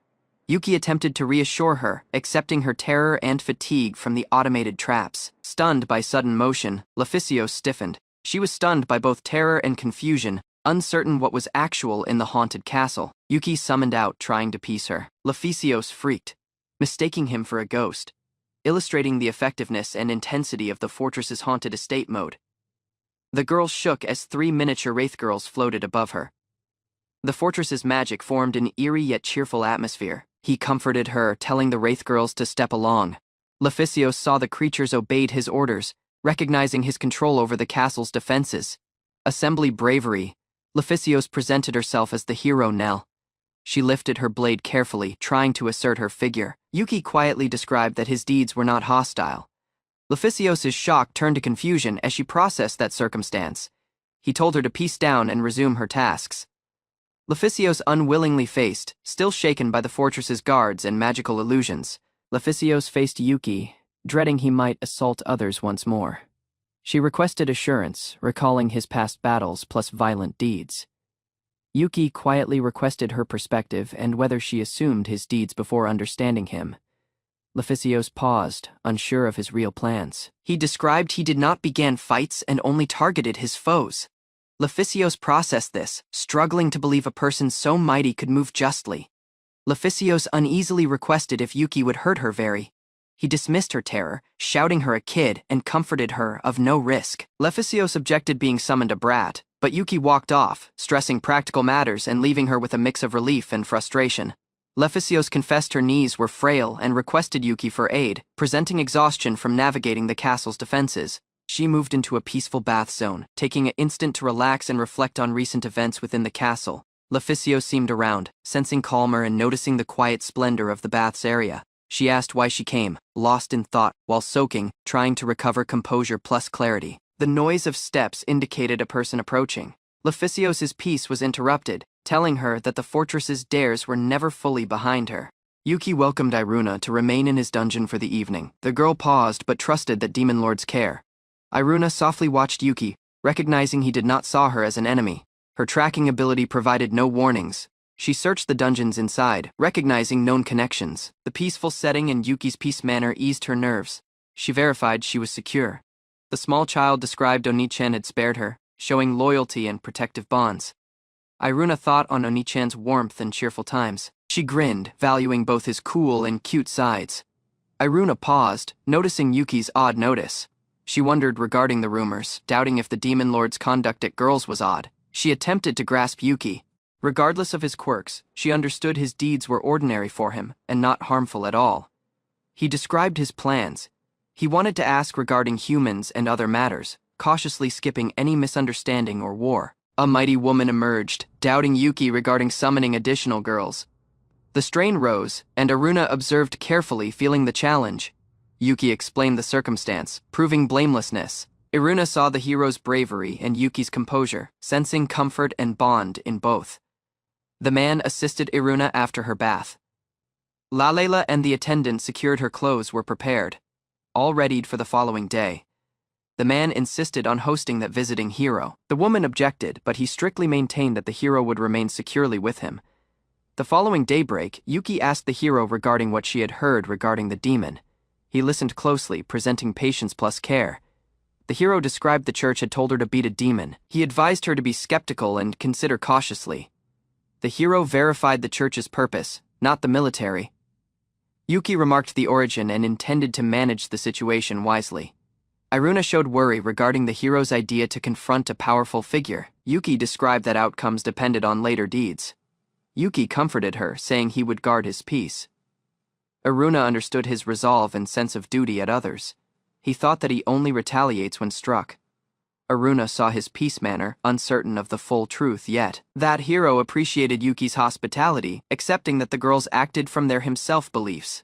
Yuki attempted to reassure her, accepting her terror and fatigue from the automated traps. Stunned by sudden motion, Leficios stiffened. She was stunned by both terror and confusion, uncertain what was actual in the haunted castle. Yuki summoned out, trying to peace her. Leficios freaked, mistaking him for a ghost, illustrating the effectiveness and intensity of the fortress's haunted estate mode. The girl shook as 3 miniature wraith girls floated above her. The fortress's magic formed an eerie yet cheerful atmosphere. He comforted her, telling the wraith girls to step along. Leficios saw the creatures obeyed his orders, recognizing his control over the castle's defenses. Assembly bravery. Leficios presented herself as the hero Nell. She lifted her blade carefully, trying to assert her figure. Yuki quietly described that his deeds were not hostile. Leficios' shock turned to confusion as she processed that circumstance. He told her to peace down and resume her tasks. Leficios unwillingly faced, still shaken by the fortress's guards and magical illusions. Leficios faced Yuki, dreading he might assault others once more. She requested assurance, recalling his past battles plus violent deeds. Yuki quietly requested her perspective and whether she assumed his deeds before understanding him. Leficios paused, unsure of his real plans. He described he did not begin fights and only targeted his foes. Leficios processed this, struggling to believe a person so mighty could move justly. Leficios uneasily requested if Yuki would hurt her very. He dismissed her terror, shouting her a kid, and comforted her of no risk. Leficios objected being summoned a brat, but Yuki walked off, stressing practical matters and leaving her with a mix of relief and frustration. Leficios confessed her knees were frail and requested Yuki for aid, presenting exhaustion from navigating the castle's defenses. She moved into a peaceful bath zone, taking an instant to relax and reflect on recent events within the castle. Leficios seemed around, sensing calmer and noticing the quiet splendor of the bath's area. She asked why she came, lost in thought, while soaking, trying to recover composure plus clarity. The noise of steps indicated a person approaching. Leficios' peace was interrupted, telling her that the fortress's dares were never fully behind her. Yuki welcomed Iruna to remain in his dungeon for the evening. The girl paused but trusted that Demon Lord's care. Iruna softly watched Yuki, recognizing he did not saw her as an enemy. Her tracking ability provided no warnings. She searched the dungeons inside, recognizing known connections. The peaceful setting and Yuki's peace manner eased her nerves. She verified she was secure. The small child described Oni-chan had spared her, showing loyalty and protective bonds. Iruna thought on Oni-chan's warmth and cheerful times. She grinned, valuing both his cool and cute sides. Iruna paused, noticing Yuki's odd notice. She wondered regarding the rumors, doubting if the Demon Lord's conduct at girls was odd. She attempted to grasp Yuki. Regardless of his quirks, she understood his deeds were ordinary for him, and not harmful at all. He described his plans. He wanted to ask regarding humans and other matters, cautiously skipping any misunderstanding or war. A mighty woman emerged, doubting Yuki regarding summoning additional girls. The strain rose, and Iruna observed carefully, feeling the challenge. Yuki explained the circumstance, proving blamelessness. Iruna saw the hero's bravery and Yuki's composure, sensing comfort and bond in both. The man assisted Iruna after her bath. Lalela and the attendant secured her clothes were prepared, all readied for the following day. The man insisted on hosting that visiting hero. The woman objected, but he strictly maintained that the hero would remain securely with him. The following daybreak, Yuki asked the hero regarding what she had heard regarding the demon. He listened closely, presenting patience plus care. The hero described the church had told her to beat a demon. He advised her to be skeptical and consider cautiously. The hero verified the church's purpose, not the military. Yuki remarked the origin and intended to manage the situation wisely. Iruna showed worry regarding the hero's idea to confront a powerful figure. Yuki described that outcomes depended on later deeds. Yuki comforted her, saying he would guard his peace. Iruna understood his resolve and sense of duty at others. He thought that he only retaliates when struck. Iruna saw his peace manner, uncertain of the full truth yet. That hero appreciated Yuki's hospitality, accepting that the girls acted from their himself beliefs.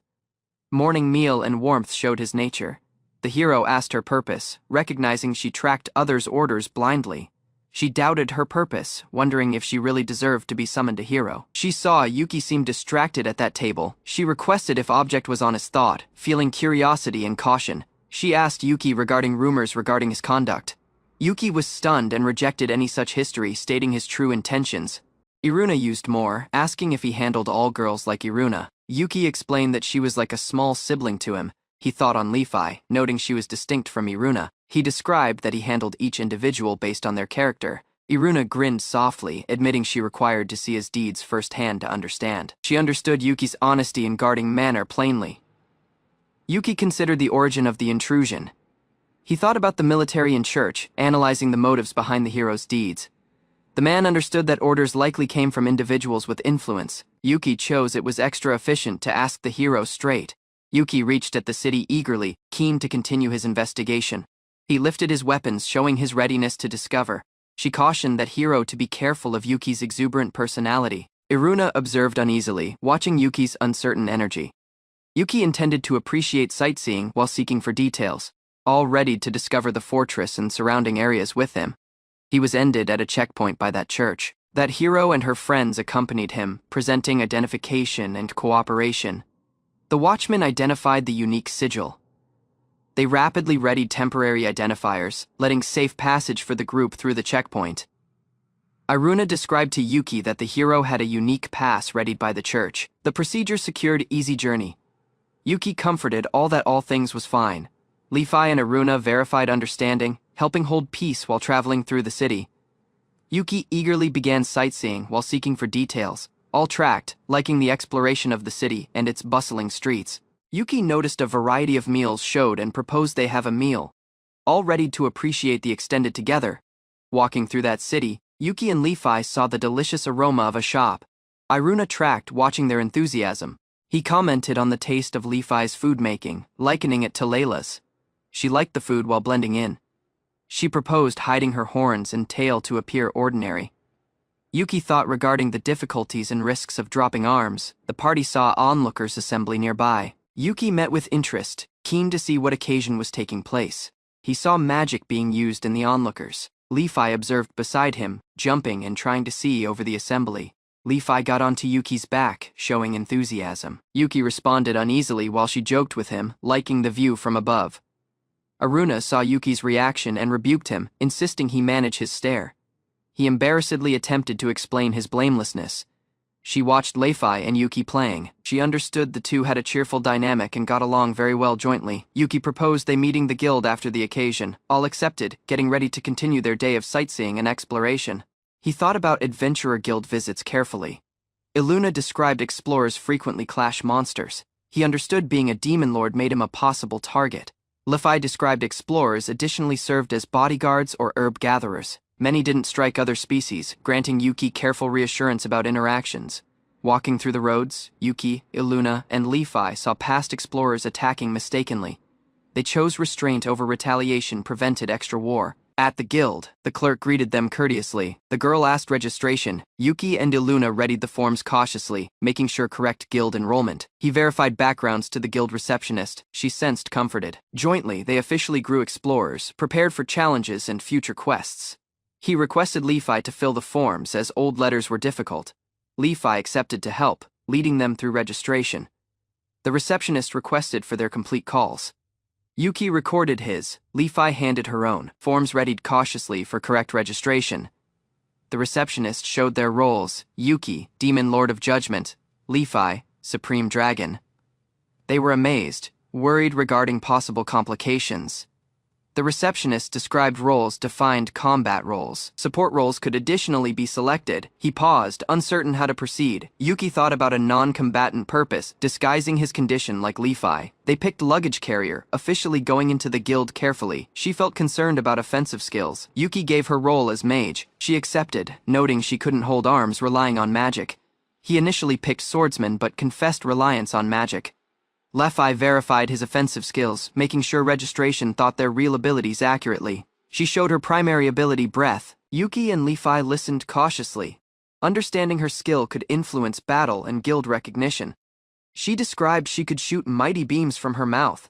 Morning meal and warmth showed his nature. The hero asked her purpose, recognizing she tracked others' orders blindly. She doubted her purpose, wondering if she really deserved to be summoned a hero. She saw Yuki seem distracted at that table. She requested if object was on his thought, feeling curiosity and caution. She asked Yuki regarding rumors regarding his conduct. Yuki was stunned and rejected any such history, stating his true intentions. Iruna used more, asking if he handled all girls like Iruna. Yuki explained that she was like a small sibling to him. He thought on Lefi, noting she was distinct from Iruna. He described that he handled each individual based on their character. Iruna grinned softly, admitting she required to see his deeds firsthand to understand. She understood Yuki's honesty and guarding manner plainly. Yuki considered the origin of the intrusion. He thought about the military and church, analyzing the motives behind the hero's deeds. The man understood that orders likely came from individuals with influence. Yuki chose it was extra efficient to ask the hero straight. Yuki reached at the city eagerly, keen to continue his investigation. He lifted his weapons, showing his readiness to discover. She cautioned that hero to be careful of Yuki's exuberant personality. Iruna observed uneasily, watching Yuki's uncertain energy. Yuki intended to appreciate sightseeing while seeking for details, all ready to discover the fortress and surrounding areas with him. He was ended at a checkpoint by that church. That hero and her friends accompanied him, presenting identification and cooperation. The watchman identified the unique sigil. They rapidly readied temporary identifiers, letting safe passage for the group through the checkpoint. Iruna described to Yuki that the hero had a unique pass readied by the church. The procedure secured easy journey. Yuki comforted all things was fine. Lefi and Iruna verified understanding, helping hold peace while traveling through the city. Yuki eagerly began sightseeing while seeking for details, all tracked, liking the exploration of the city and its bustling streets. Yuki noticed a variety of meals showed and proposed they have a meal, all ready to appreciate the extended together. Walking through that city, Yuki and Lefi saw the delicious aroma of a shop. Iruna tracked, watching their enthusiasm. He commented on the taste of Lefi's food making, likening it to Layla's. She liked the food while blending in. She proposed hiding her horns and tail to appear ordinary. Yuki thought regarding the difficulties and risks of dropping arms. The party saw onlookers assembly nearby. Yuki met with interest, keen to see what occasion was taking place. He saw magic being used in the onlookers. Lefi observed beside him, jumping and trying to see over the assembly. Lefi got onto Yuki's back, showing enthusiasm. Yuki responded uneasily while she joked with him, liking the view from above. Iruna saw Yuki's reaction and rebuked him, insisting he manage his stare. He embarrassedly attempted to explain his blamelessness. She watched Lefi and Yuki playing. She understood the two had a cheerful dynamic and got along very well jointly. Yuki proposed they meeting the guild after the occasion. All accepted, getting ready to continue their day of sightseeing and exploration. He thought about adventurer guild visits carefully. Iluna described explorers frequently clash monsters. He understood being a demon lord made him a possible target. Lefi described explorers additionally served as bodyguards or herb gatherers. Many didn't strike other species, granting Yuki careful reassurance about interactions. Walking through the roads, Yuki, Iluna, and Lefi saw past explorers attacking mistakenly. They chose restraint over retaliation, prevented extra war. At the guild, the clerk greeted them courteously. The girl asked registration. Yuki and Iluna readied the forms cautiously, making sure correct guild enrollment. He verified backgrounds to the guild receptionist. She sensed comforted. Jointly, they officially grew explorers, prepared for challenges and future quests. He requested Li-Fi to fill the forms as old letters were difficult. Li-Fi accepted to help, leading them through registration. The receptionist requested for their complete calls. Yuki recorded his, Li-Fi handed her own, forms readied cautiously for correct registration. The receptionist showed their roles: Yuki, Demon Lord of Judgment; Li-Fi, Supreme Dragon. They were amazed, worried regarding possible complications. The receptionist described roles defined combat roles. Support roles could additionally be selected. He paused, uncertain how to proceed. Yuki thought about a non-combatant purpose, disguising his condition like Li-Fi. They picked luggage carrier, officially going into the guild carefully. She felt concerned about offensive skills. Yuki gave her role as mage. She accepted, noting she couldn't hold arms, relying on magic. He initially picked swordsman but confessed reliance on magic. Li-Fi verified his offensive skills, making sure registration thought their real abilities accurately. She showed her primary ability, breath. Yuki and Li-Fi listened cautiously. Understanding her skill could influence battle and guild recognition. She described she could shoot mighty beams from her mouth.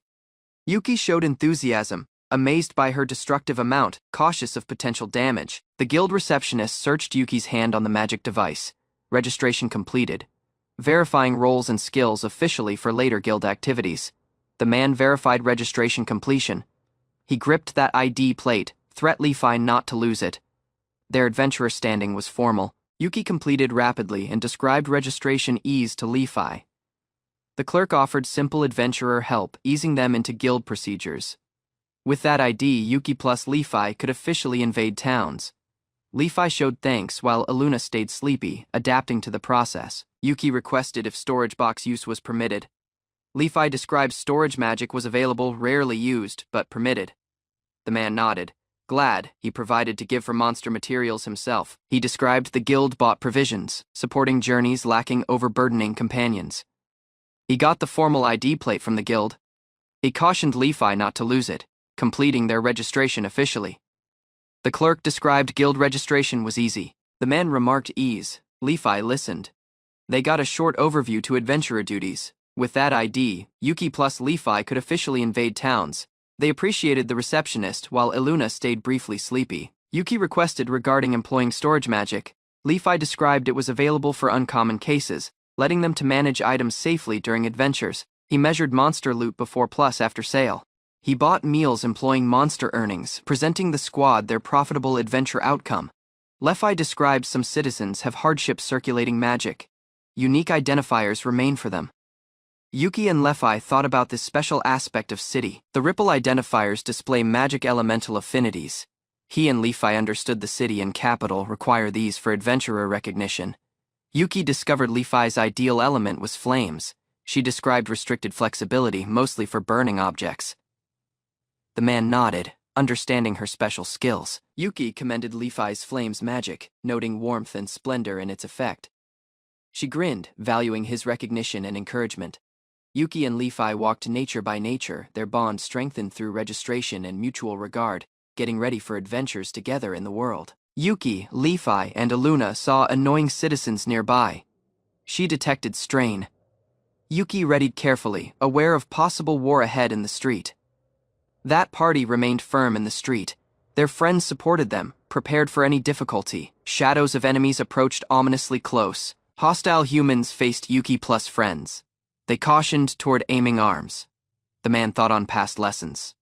Yuki showed enthusiasm, amazed by her destructive amount, cautious of potential damage. The guild receptionist searched Yuki's hand on the magic device. Registration completed. Verifying roles and skills officially for later guild activities. The man verified registration completion. He gripped that ID plate, threat Li-Fi not to lose it. Their adventurer standing was formal. Yuki completed rapidly and described registration ease to Li-Fi. The clerk offered simple adventurer help, easing them into guild procedures. With that ID, Yuki plus Li-Fi could officially invade towns. Li-Fi showed thanks while Iluna stayed sleepy, adapting to the process. Yuki requested if storage box use was permitted. Li-Fi described storage magic was available, rarely used, but permitted. The man nodded, glad he provided to give for monster materials himself. He described the guild bought provisions, supporting journeys lacking overburdening companions. He got the formal ID plate from the guild. He cautioned Li-Fi not to lose it, completing their registration officially. The clerk described guild registration was easy. The man remarked ease. Li-Fi listened. They got a short overview to adventurer duties. With that ID, Yuki plus Li-Fi could officially invade towns. They appreciated the receptionist while Iluna stayed briefly sleepy. Yuki requested regarding employing storage magic. Li-Fi described it was available for uncommon cases, letting them to manage items safely during adventures. He measured monster loot before plus after sale. He bought meals employing monster earnings, presenting the squad their profitable adventure outcome. Li-Fi described some citizens have hardship circulating magic. Unique identifiers remain for them. Yuki and Li-Fi thought about this special aspect of city. The ripple identifiers display magic elemental affinities. He and Li-Fi understood the city and capital require these for adventurer recognition. Yuki discovered Li-Fi's ideal element was flames. She described restricted flexibility, mostly for burning objects. The man nodded, understanding her special skills. Yuki commended Li-Fi's flames magic, noting warmth and splendor in its effect. She grinned, valuing his recognition and encouragement. Yuki and Li-Fi walked nature by nature, their bond strengthened through registration and mutual regard, getting ready for adventures together in the world. Yuki, Li-Fi, and Iluna saw annoying citizens nearby. She detected strain. Yuki readied carefully, aware of possible war ahead in the street. That party remained firm in the street. Their friends supported them, prepared for any difficulty. Shadows of enemies approached ominously close. Hostile humans faced Yuki plus friends. They cautioned toward aiming arms. The man thought on past lessons.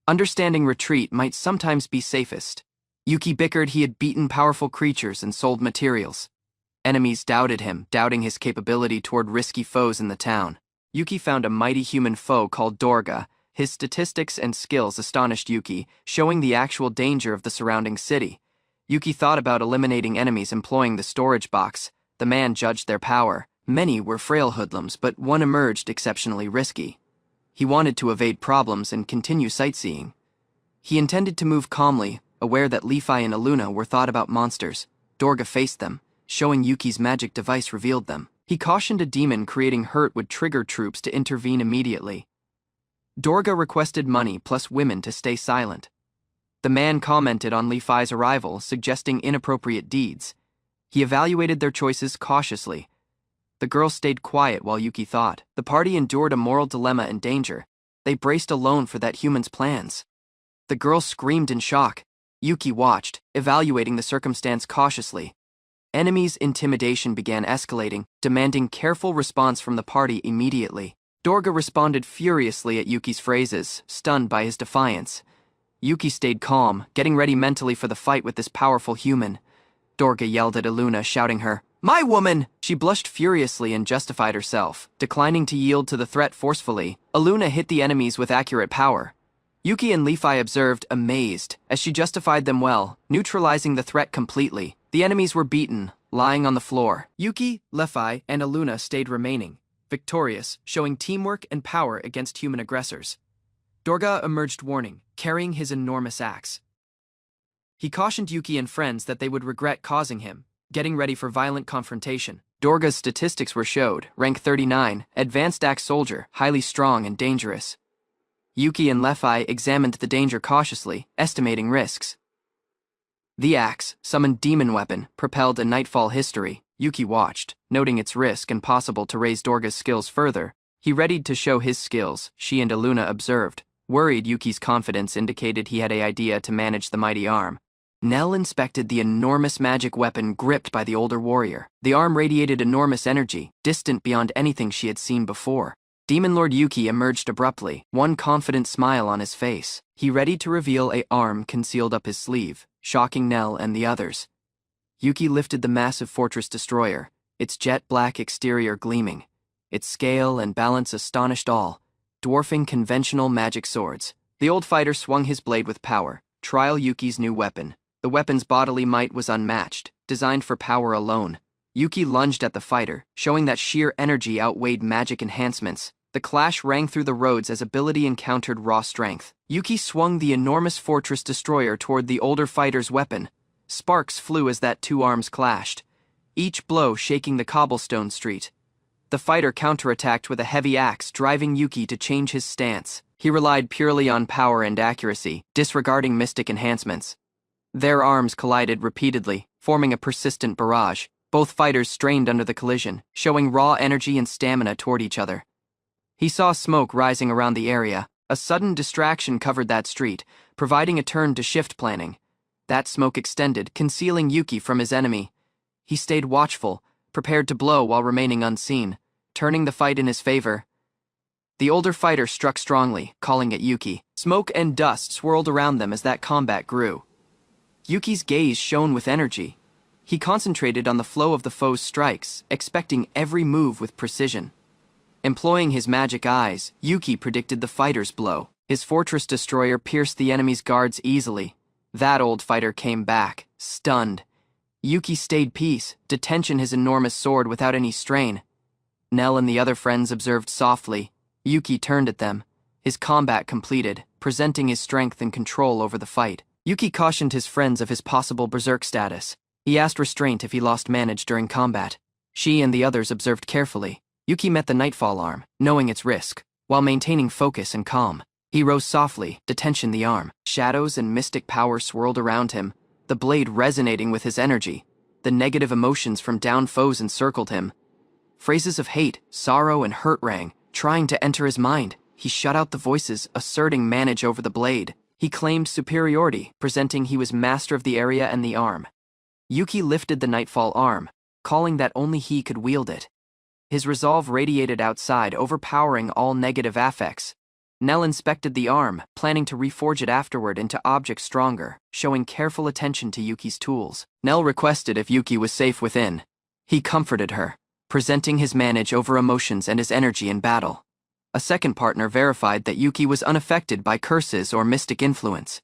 Understanding retreat might sometimes be safest. Yuki bickered he had beaten powerful creatures and sold materials. Enemies doubted him, doubting his capability toward risky foes in the town. Yuki found a mighty human foe called Dorga. His statistics and skills astonished Yuki, showing the actual danger of the surrounding city. Yuki thought about eliminating enemies employing the storage box. The man judged their power. Many were frail hoodlums, but one emerged exceptionally risky. He wanted to evade problems and continue sightseeing. He intended to move calmly, aware that Li-Fi and Iluna were thought about monsters. Dorga faced them, showing Yuki's magic device revealed them. He cautioned a demon creating hurt would trigger troops to intervene immediately. Dorga requested money plus women to stay silent. The man commented on Li Fai's arrival, suggesting inappropriate deeds. He evaluated their choices cautiously. The girl stayed quiet while Yuki thought. The party endured a moral dilemma and danger. They braced alone for that human's plans. The girl screamed in shock. Yuki watched, evaluating the circumstance cautiously. Enemies' intimidation began escalating, demanding careful response from the party immediately. Dorga responded furiously at Yuki's phrases, stunned by his defiance. Yuki stayed calm, getting ready mentally for the fight with this powerful human. Dorga yelled at Aluna, shouting her, "My woman!" She blushed furiously and justified herself, declining to yield to the threat forcefully. Aluna hit the enemies with accurate power. Yuki and Li Fai observed, amazed, as she justified them well, neutralizing the threat completely. The enemies were beaten, lying on the floor. Yuki, Li Fai, and Aluna stayed remaining, victorious, showing teamwork and power against human aggressors. Dorga emerged warning, carrying his enormous axe. He cautioned Yuki and friends that they would regret causing him, getting ready for violent confrontation. Dorga's statistics were showed, rank 39, advanced axe soldier, highly strong and dangerous. Yuki and Li Fai examined the danger cautiously, estimating risks. The axe, summoned demon weapon, propelled a nightfall history. Yuki watched, noting its risk and possible to raise Dorga's skills further. He readied to show his skills, she and Aluna observed. Worried, Yuki's confidence indicated he had an idea to manage the mighty arm. Nell inspected the enormous magic weapon gripped by the older warrior. The arm radiated enormous energy, distant beyond anything she had seen before. Demon Lord Yuki emerged abruptly, one confident smile on his face. He readied to reveal an arm concealed up his sleeve, shocking Nell and the others. Yuki lifted the massive fortress destroyer, its jet-black exterior gleaming. Its scale and balance astonished all, dwarfing conventional magic swords. The old fighter swung his blade with power, trial Yuki's new weapon. The weapon's bodily might was unmatched, designed for power alone. Yuki lunged at the fighter, showing that sheer energy outweighed magic enhancements. The clash rang through the roads as ability encountered raw strength. Yuki swung the enormous fortress destroyer toward the older fighter's weapon. Sparks flew as that two arms clashed, each blow shaking the cobblestone street. The fighter counterattacked with a heavy axe, driving Yuki to change his stance. He relied purely on power and accuracy, disregarding mystic enhancements. Their arms collided repeatedly, forming a persistent barrage. Both fighters strained under the collision, showing raw energy and stamina toward each other. He saw smoke rising around the area. A sudden distraction covered that street, providing a turn to shift planning. That smoke extended, concealing Yuki from his enemy. He stayed watchful, prepared to blow while remaining unseen, turning the fight in his favor. The older fighter struck strongly, calling at Yuki. Smoke and dust swirled around them as that combat grew. Yuki's gaze shone with energy. He concentrated on the flow of the foe's strikes, expecting every move with precision. Employing his magic eyes, Yuki predicted the fighter's blow. His fortress destroyer pierced the enemy's guards easily. That old fighter came back, stunned. Yuki stayed peace, to tension his enormous sword without any strain. Nell and the other friends observed softly. Yuki turned at them, his combat completed, presenting his strength and control over the fight. Yuki cautioned his friends of his possible berserk status. He asked restraint if he lost manage during combat. She and the others observed carefully. Yuki met the nightfall arm, knowing its risk, while maintaining focus and calm. He rose softly, to tension the arm. Shadows and mystic power swirled around him, the blade resonating with his energy. The negative emotions from downed foes encircled him. Phrases of hate, sorrow, and hurt rang, trying to enter his mind. He shut out the voices, asserting manage over the blade. He claimed superiority, presenting he was master of the area and the arm. Yuki lifted the nightfall arm, calling that only he could wield it. His resolve radiated outside, overpowering all negative affects. Nell inspected the arm, planning to reforge it afterward into objects stronger, showing careful attention to Yuki's tools. Nell requested if Yuki was safe within. He comforted her, presenting his manage over emotions and his energy in battle. A second partner verified that Yuki was unaffected by curses or mystic influence.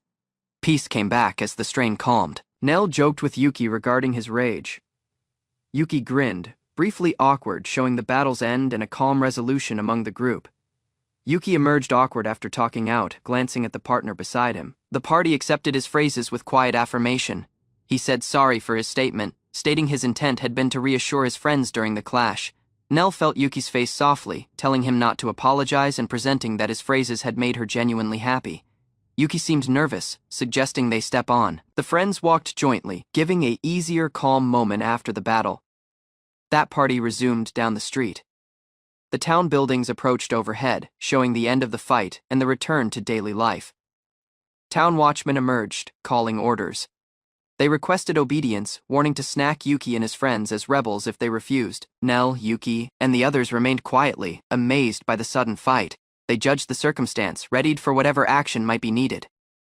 Peace came back as the strain calmed. Nell joked with Yuki regarding his rage. Yuki grinned, briefly awkward, showing the battle's end and a calm resolution among the group. Yuki emerged awkward after talking out, glancing at the partner beside him. The party accepted his phrases with quiet affirmation. He said sorry for his statement, stating his intent had been to reassure his friends during the clash. Nell felt Yuki's face softly, telling him not to apologize and presenting that his phrases had made her genuinely happy. Yuki seemed nervous, suggesting they step on. The friends walked jointly, giving a easier, calm moment after the battle. That party resumed down the street. The town buildings approached overhead, showing the end of the fight and the return to daily life. Town watchmen emerged, calling orders. They requested obedience, warning to snack Yuki and his friends as rebels if they refused. Nell, Yuki, and the others remained quietly, amazed by the sudden fight. They judged the circumstance, readied for whatever action might be needed.